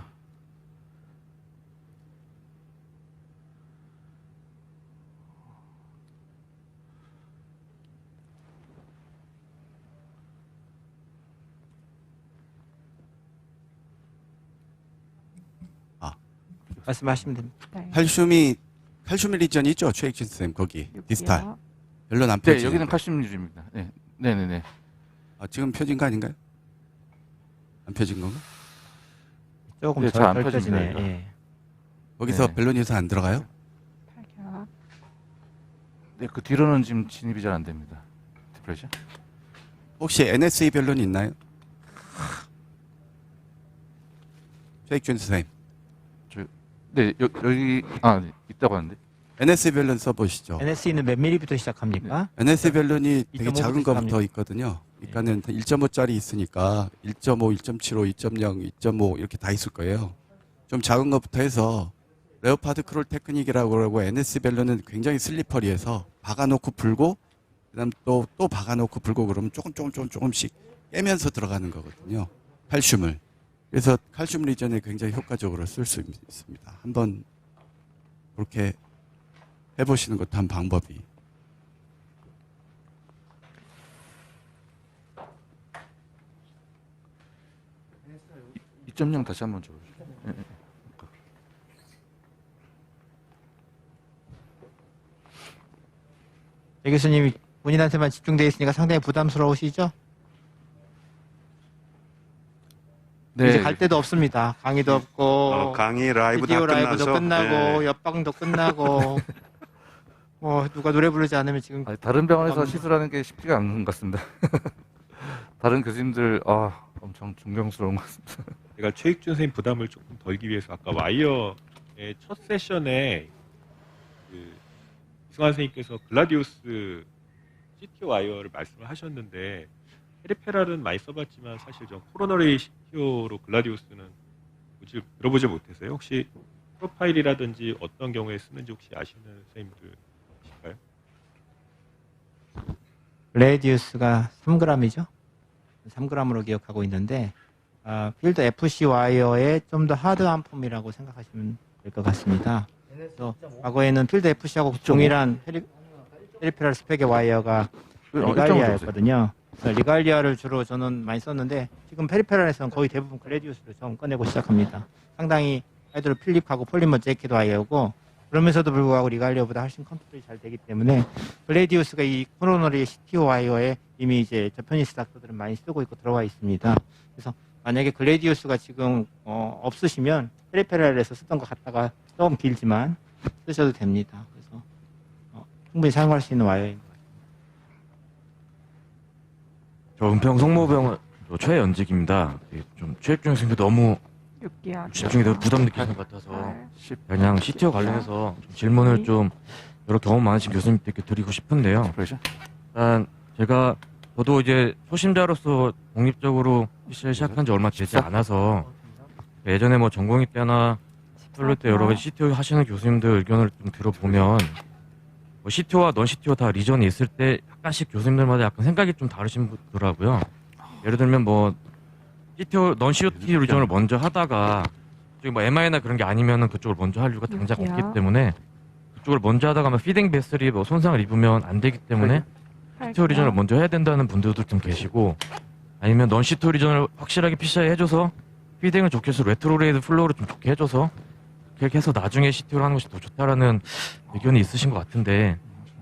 말씀하시면 됩니다. 네. 칼슘 리전이 있죠, 최익준 쌤 거기 디스탈. 별로 안 네, 펴지는 여기는 거. 칼슘 유지입니다. 네, 네네네. 지금 펴진 거 아닌가요? 안 펴진 건가? 조금 네, 덜 잘안 펼쳐지네. 펴집니다. 예. 거기서 네. 벨로니에서 안 들어가요? 팔격. 네, 그 뒤로는 지금 진입이 잘 안 됩니다. 디프레션? 혹시 NSE 벨론이 있나요? 최익준 선생님. 네, 여기 네, 있다고 하는데. NSE 벨론 써보시죠. NSE는 몇 미리부터 시작합니까? NSE 벨론이 되게 2.5 작은 부터 거부터 있거든요. 그러니까는 1.5짜리 있으니까 1.5, 1.75, 2.0, 2.5 이렇게 다 있을 거예요. 좀 작은 것부터 해서 레오파드 크롤 테크닉이라고 그러고 NSE 벨론은 굉장히 슬리퍼리해서 박아놓고 불고 그다음 또 박아놓고 불고 그러면 조금씩 깨면서 들어가는 거거든요. 칼슘을. 그래서 칼슘 리전에 굉장히 효과적으로 쓸 수 있습니다. 한번 그렇게 해보시는 것도 한 방법이. 이 2.0 다시 한번 줘보세요. 네, 네. 배 교수님이 본인한테만 집중되어 있으니까 상당히 부담스러우시죠? 네. 이제 갈 데도 없습니다. 강의도 없고 강의 라이브 다 비디오 끝나서 라이브도 끝나고 네. 옆방도 끝나고 뭐 누가 노래 부르지 않으면 지금 다른 병원에서 시술하는 게 쉽지가 않은 것 같습니다. 다른 교수님들 엄청 존경스러운 것 같습니다. 제가 최익준 선생님 부담을 조금 덜기 위해서 아까 와이어의 첫 세션에 그 이승환 선생님께서 글라디우스 CTO 와이어를 말씀을 하셨는데 페리페랄은 많이 써봤지만 사실 전 코로너리 CTO로 글라디우스는 들어보지 못했어요. 혹시 프로파일이라든지 어떤 경우에 쓰는지 혹시 아시는 선생님들 계실까요? 레디우스가 3g이죠. 3g으로 기억하고 있는데 필드 FC 와이어의 좀 더 하드한 폼이라고 생각하시면 될 것 같습니다. 그래서 과거에는 필드 FC하고 동일한 페리페럴 스펙의 와이어가 리갈리아였거든요. 그래서 리갈리아를 주로 저는 많이 썼는데 지금 페리페럴에서는 거의 대부분 글래디우스를 처음 꺼내고 시작합니다. 상당히 하이드로 필립하고 폴리머 재킷 와이어고 그러면서도 불구하고 리갈리아보다 훨씬 컨트롤이 잘 되기 때문에 글래디우스가 이 코로너리 CTO 와이어에 이미 이제 저편니스 닥터들은 많이 쓰고 있고 들어와 있습니다. 그래서 만약에 글래디우스가 지금 없으시면 페리페럴에서 쓰던 거 갖다가 조금 길지만 쓰셔도 됩니다. 그래서 충분히 사용할 수 있는 와이어인 것 같습니다. 저 은평 성모병원 최연직입니다. 좀 최익준 선생님도 너무 6기하. 집중이 너무 부담 느끼는 것 같아서 그냥 CTO 관련해서 좀 질문을 좀 여러 경험 많으신 교수님들께 드리고 싶은데요. 일단 저도 이제 초심자로서 독립적으로 PC를 시작한 지 얼마 되지 않아서 예전에 뭐 전공의 때나 솔로 때 여러 가지 CTO 하시는 교수님들 의견을 좀 들어보면 뭐 CTO와 넌 CTO 다 리전이 있을 때 약간씩 교수님들마다 약간 생각이 좀 다르신 분더라고요. 예를 들면 뭐 CTO, 넌 CTO 리전을 먼저 하다가 저기 뭐 MI나 그런 게 아니면은 그쪽을 먼저 할 이유가 당장 없기 때문에 그쪽을 먼저 하다가 뭐 피딩 베슬이 뭐 손상을 입으면 안 되기 때문에 CTO 리전을 먼저 해야 된다는 분들도 좀 계시고 아니면 넌 CTO 리전을 확실하게 PCI 해줘서 피딩을 좋게 해서 레트로레이드 플로우를 좀 좋게 해줘서 그렇게 해서 나중에 CTO를 하는 것이 더 좋다라는 의견이 있으신 것 같은데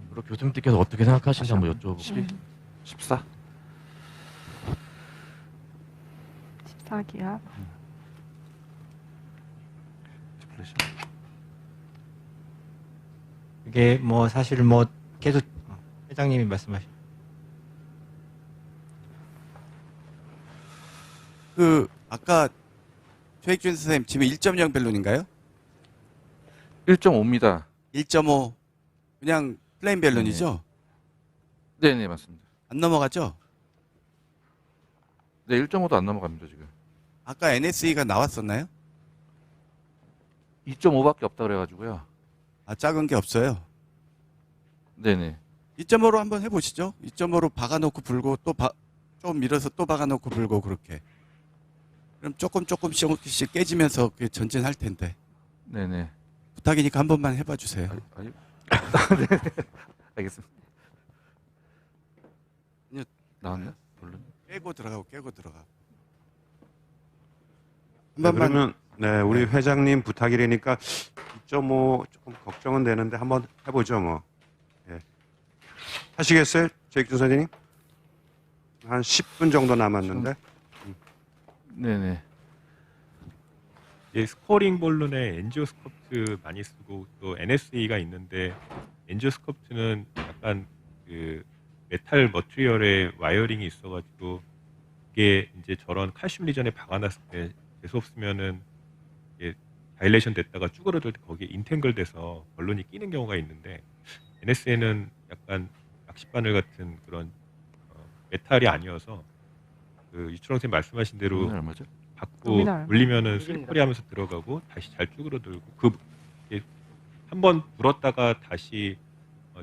그리고 교수님들께서 어떻게 생각하시는지 한번 여쭤보고 14. 14기하. 이게 뭐 사실 뭐 계속 회장님이 말씀하신 아까 최익준 선생님 지금 1.0 벨론인가요? 1.5입니다. 1.5 그냥 플레인 벨론이죠? 네네 맞습니다. 안 넘어가죠? 네 1.5도 안 넘어갑니다 지금. 아까 NSE가 나왔었나요? 2.5밖에 없다 그래가지고요. 아 작은 게 없어요. 네네. 2.5로 한번 해보시죠. 2.5로 박아놓고 불고 또 좀 밀어서 또 박아놓고 불고 그렇게. 그럼 조금씩 깨지면서 그게 전진할 텐데. 네네. 부탁이니까 한 번만 해봐 주세요. 네. 알겠습니다. 나왔나? 물론. 깨고 들어가. 네, 그러면 우리 회장님 부탁이라니까 2.5 조금 걱정은 되는데 한번 해보죠 뭐. 예. 하시겠어요, 최익준 선생님? 한 10분 정도 남았는데. 네네. 스코어링 볼론에 엔지오스컵트 많이 쓰고 또 NSE가 있는데 엔지오스컵트는 약간 그 메탈 머티리얼에 와이어링이 있어가지고 이게 이제 저런 칼슘 리전에 박아놨을 때 재수 없으면은 이게 다일레이션 됐다가 쭈그러들 때 거기에 인탱글 돼서 볼론이 끼는 경우가 있는데 NS에는 약간 낚싯바늘 같은 그런 메탈이 아니어서 그 유철홍 선생님 말씀하신 대로 받고 물리면은 슬리퍼리 하면서 들어가고 다시 잘 쭈그러들고 한번 불었다가 다시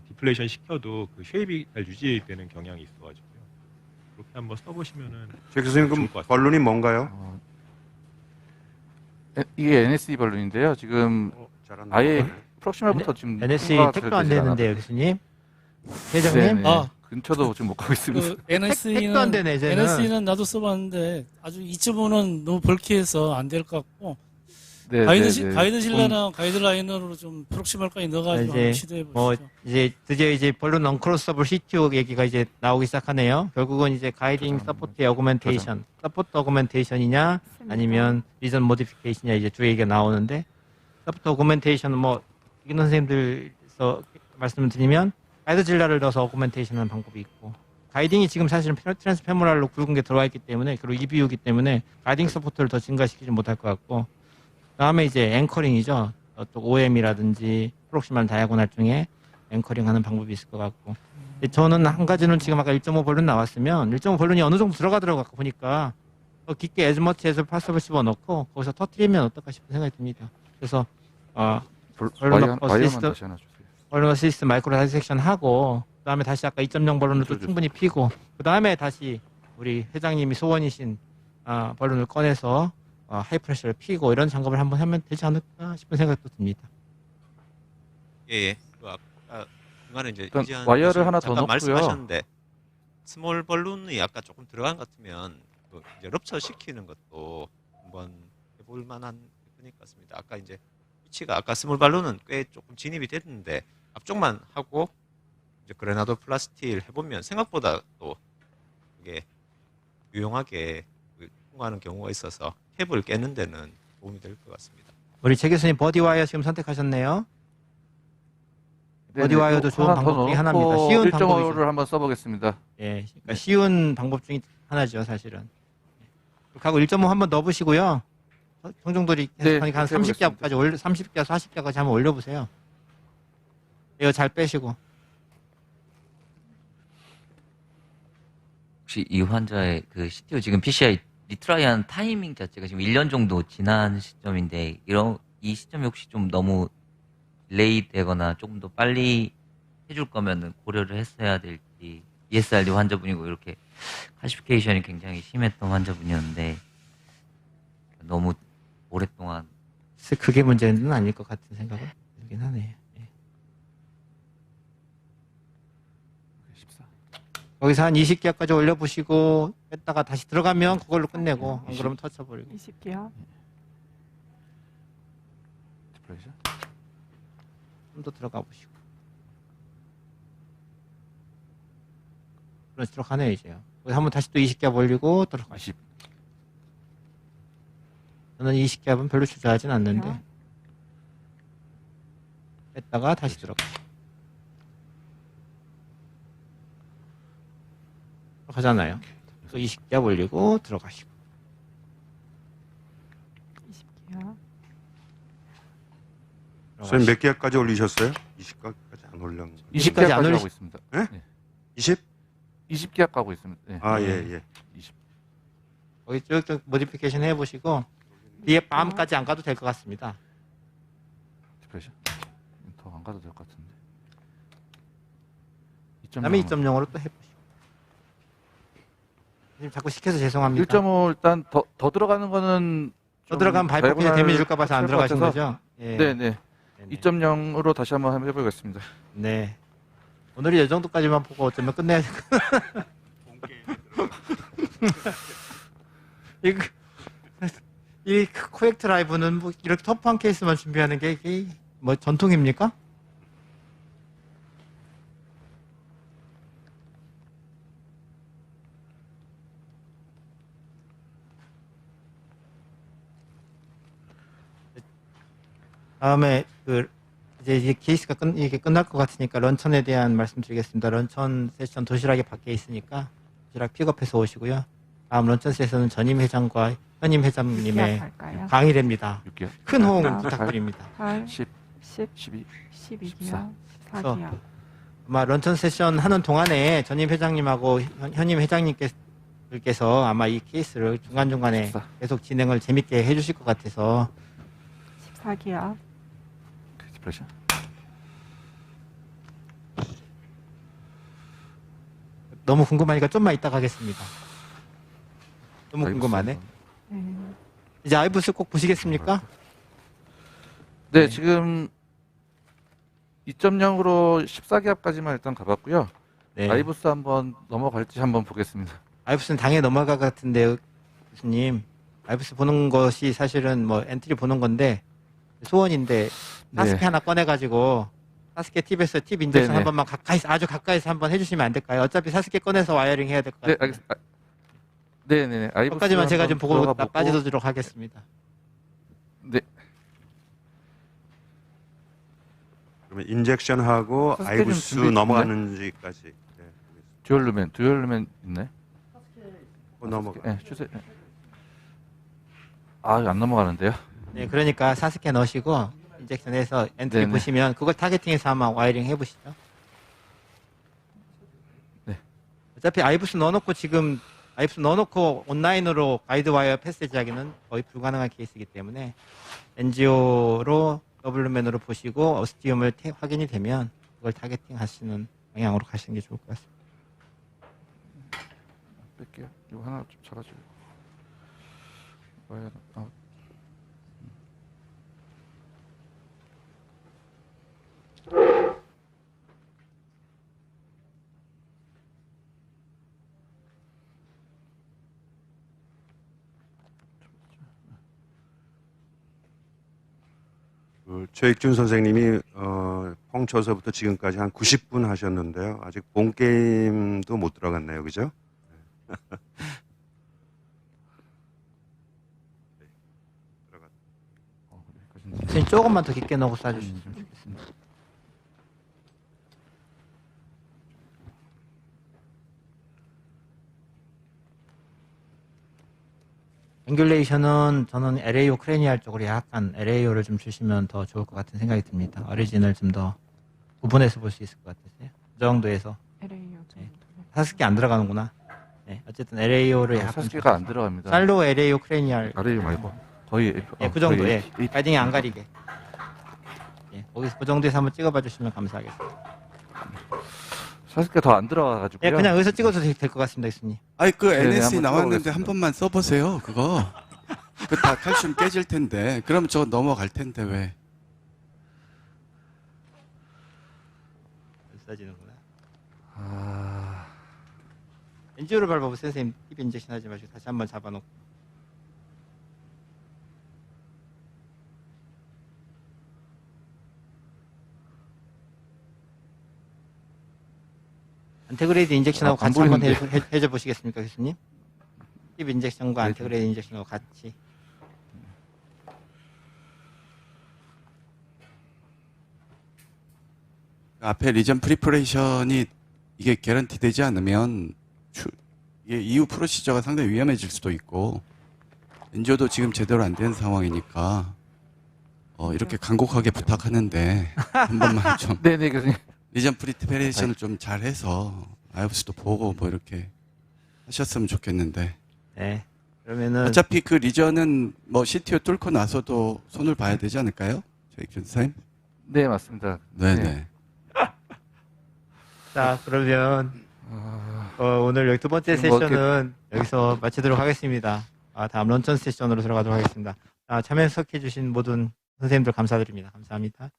디플레이션 시켜도 그 쉐입이 잘 유지되는 경향이 있어가지고요. 그렇게 한번 써보시면은 최 교수님 그럼 본론이 뭔가요? 이게 NSE 발론인데요. 지금 아예 프록시멀부터 지금 NSE 택도 안 되는데요, 교수님. 회장님? 근처도 지금 못 가고 있습니다. 그 NSE는, 택도 안 되네, 이제는. NSE는 나도 써봤는데 아주 2.5는 너무 벌키해서 안 될 것 같고 네, 가이드 실내나 가이드라이너로 좀 프록시멀까지 넣어가지고 한번 시도해 보시죠. 이제 드디어 이제 본론 언크로서블 CTO 얘기가 이제 나오기 시작하네요. 결국은 이제 가이딩 서포트의 어그멘테이션, 서포트 어그멘테이션이냐 아니면 리전 모디피케이션이냐 이제 두 얘기가 나오는데 서포트 어그멘테이션은 뭐 이기는 선생님들에서 말씀을 드리면 가이드 질라를 넣어서 어그멘테이션하는 방법이 있고 가이딩이 지금 사실은 트랜스페모랄로 굵은 게 들어와 있기 때문에 그리고 EBU이기 때문에 가이딩 서포트를 더 증가시키지 못할 것 같고 그다음에 이제 앵커링이죠. 또 OM이라든지 프록시말 다이아고날 중에 앵커링하는 방법이 있을 것 같고 저는 한 가지는 지금 아까 1.5 벌룬 나왔으면 1.5 벌룬이 어느 정도 들어가더라고 아까 보니까 더 깊게 에즈머치에서 파서블 집어넣고 거기서 터트리면 어떨까 싶은 벌룬 생각이 듭니다. 그래서 와이어만 다시 하나 주세요. 벌룬 어시스트 마이크로 다이섹션 하고 그다음에 다시 아까 2.0 벌룬을 또 충분히 피고 그다음에 다시 우리 회장님이 소원이신 벌룬을 꺼내서 하이프레셔를 피고 이런 작업을 한번 하면 되지 않을까 싶은 생각도 듭니다. 예. 그 아까 중간에 이제 일단 이지한 와이어를 교수님 하나 더 잠깐 넣고요. 말씀하셨는데 스몰 벌룬이 아까 조금 들어간 것 같으면 그 이제 럽처 시키는 것도 한번 해볼 만한 테크닉 같습니다. 아까 이제 위치가 아까 스몰 발룬은 꽤 조금 진입이 됐는데 앞쪽만 하고 이제 그레나도 플라스틸 해보면 생각보다 또 이게 유용하게 통과하는 경우가 있어서 캡을 깨는 데는 도움이 될 것 같습니다. 우리 최 교수님 버디와이어 지금 선택하셨네요. 네네, 버디와이어도 좋은 하나 더 방법 중에 하나입니다. 넣고 쉬운 1.5를 방법이죠. 한번 써보겠습니다. 예, 그러니까 쉬운 방법 중에 하나죠, 사실은. 그렇게 하고 1.5 한번 넣어보시고요. 정정돌이 네, 하니까 한 그렇게 30개까지 30개, 40개까지 한번 올려보세요. 이거 잘 빼시고. 혹시 이 환자의 그 CTO 지금 PCI 리트라이한 타이밍 자체가 지금 1년 정도 지난 시점인데 이 시점이 혹시 좀 너무 딜레이 되거나 조금 더 빨리 해줄 거면은 고려를 했어야 될지 ESRD 환자분이고 이렇게 카시피케이션이 굉장히 심했던 환자분이었는데 너무 오랫동안 그게 문제는 아닐 것 같은 생각은 들긴 하네요. 예. 거기서 한 20개까지 올려보시고 뺐다가 다시 들어가면 그걸로 끝내고 안 그러면 터쳐버리고 20개요. 좀 더 들어가 보시고 그렇지 들어가네요 이제요. 거기서 한번 다시 또 20개 올리고 들어가시고 저는 20개 별로 주저하진 않는데 뺐다가 다시 들어가시고 들어가잖아요. 또 20개 올리고 들어가시고 20개요. 선생님 몇 개까지 올리셨어요? 20개까지 안 올린 거. 20개까지 안 올리- 하고 있습니다. 네? 네. 20? 20개 가고 있습니다. 네. 아, 예, 예. 20. 거기 쭉쭉 모디피케이션 해보시고 뒤에 밤까지 안 가도 될 것 같습니다. 디프레션. 더 안 가도 될 것 같은데. 그다음에 2.0으로 또 해보시고 지금 자꾸 시켜서 죄송합니다. 1.5 일단 더 들어가는 거는 더 들어가면 바이퍼케이션 데미지 줄까 봐서 안 들어가신 같아서. 거죠? 예. 네네. 2.0으로 다시 한번 해보겠습니다. 네. 오늘이 이 정도까지만 보고 어쩌면 끝내야 될 것 이 코엑트 라이브는 뭐 이렇게 터프한 케이스만 준비하는 게 이게 뭐 전통입니까? 다음에 이제 이 케이스가 이게 끝날 것 같으니까 런천에 대한 말씀드리겠습니다. 런천 세션 도시락이 밖에 있으니까 도시락 픽업해서 오시고요. 다음 런천 세션은 전임 회장과 현임 회장님의 할까요? 강의랍니다. 6개요. 큰 호응 아, 부탁드립니다. 8, 10, 10, 12, 12개요. 14. 14개요. 아마 런천 세션 하는 동안에 전임 회장님하고 현임 회장님께서 아마 이 케이스를 중간중간에 14. 계속 진행을 재밌게 해주실 것 같아서 14개요. 디프레션. 너무 궁금하니까 좀만 이따 가겠습니다. 너무 아이브스 궁금하네. 한번. 이제 아이브스 꼭 보시겠습니까? 네, 지금 2.0으로 14개합까지만 일단 가봤고요. 네. 아이브스 한번 넘어갈지 한번 보겠습니다. 아이브스는 당연히 넘어갈 것 같은데 교수님 아이브스 보는 것이 사실은 뭐 엔트리 보는 건데 소원인데 사스케 네. 하나 꺼내가지고 사스케 팁에서 팁 인젝션 네네. 한 번만 아주 가까이서 한번 해주시면 안 될까요? 어차피 사스케 꺼내서 와이어링 해야 될 것 네, 같아요. 알겠습니다. 네네네. 아이브스 거기까지만 제가 좀 보고 들어가 보고. 빠지도록 하겠습니다. 네. 그러면 인젝션하고 사스케 좀 아이브스 준비해 넘어가는지까지. 네. 듀얼루멘 있네. 넘어가. 네, 주세요. 아, 이거 안 넘어가는데요. 네, 그러니까 사스케 넣으시고 인젝션해서 엔트리 네네. 보시면 그걸 타겟팅해서 한번 와이링 해보시죠. 네. 어차피 아이브스 넣어놓고 지금 아이브스 넣어놓고 온라인으로 가이드 와이어 패스지하기는 거의 불가능한 케이스이기 때문에 NGO로 더블루맨으로 보시고 어스티움을 확인이 되면 그걸 타겟팅 하시는 방향으로 가시는 게 좋을 것 같습니다. 뺄게요. 이거 하나 좀 잡아주고. 최익준 선생님이 펑 쳐서부터 지금까지 한 90분 하셨는데요. 아직 본 게임도 못 들어갔네요, 그죠? 네, 들어갔. 선생님 조금만 더 깊게 넣고 쏴주시면 좋겠습니다. 앵귤레이션은 저는 LAO 크레니알 쪽으로 약간 LAO를 좀 주시면 더 좋을 것 같은 생각이 듭니다. 어리진을 좀 더 구분해서 볼 수 있을 것 같으세요? 그 정도에서. LAO 정도. 사스케 안 들어가는구나. 네, 어쨌든 LAO를 약간 사스케가 안 들어갑니다. 살로 LAO 크레니알. LAO 말고 거의 예, 그 정도. 예. 가이딩이 안 가리게. 예, 거기서 그 정도에서 한번 찍어봐 주시면 감사하겠습니다. 사스케 더 안 들어가가지고요. 예, 그냥 여기서 찍어도 될 것 같습니다, 교수님. 아니 그 네, NSE 한번 나왔는데 찍어보겠습니다. 한 번만 써보세요. 그거 그 다 칼슘 깨질 텐데. 그럼 저거 넘어갈 텐데 왜? 써지는구나. 아, NGO를 밟아보세요, 선생님. 힙 인젝션 하지 마시고 다시 한번 잡아놓고. 안테그레이드 인젝션하고 안 같이 한번 보이는데. 해줘 보시겠습니까, 교수님? 힙 인젝션과 네. 안테그레이드 인젝션하고 같이. 앞에 리전 프리퍼레이션이 이게 개런티 되지 않으면 이게 이후 프로시저가 상당히 위험해질 수도 있고 엔조도 지금 제대로 안 된 상황이니까 이렇게 간곡하게 부탁하는데 한 번만 좀 네네 교수님. 리전 프리퍼레이션을 좀 잘해서 아이브스도 보고 뭐 이렇게 하셨으면 좋겠는데. 네. 그러면은 어차피 그 리전은 뭐 CTO 뚫고 나서도 손을 봐야 되지 않을까요? 저희 교수님? 네 맞습니다. 네네. 자, 그러면 오늘 여기 두 번째 지금 뭐 세션은 여기서 마치도록 하겠습니다. 다음 런천 세션으로 들어가도록 하겠습니다. 참여해 주신 모든 선생님들 감사드립니다. 감사합니다.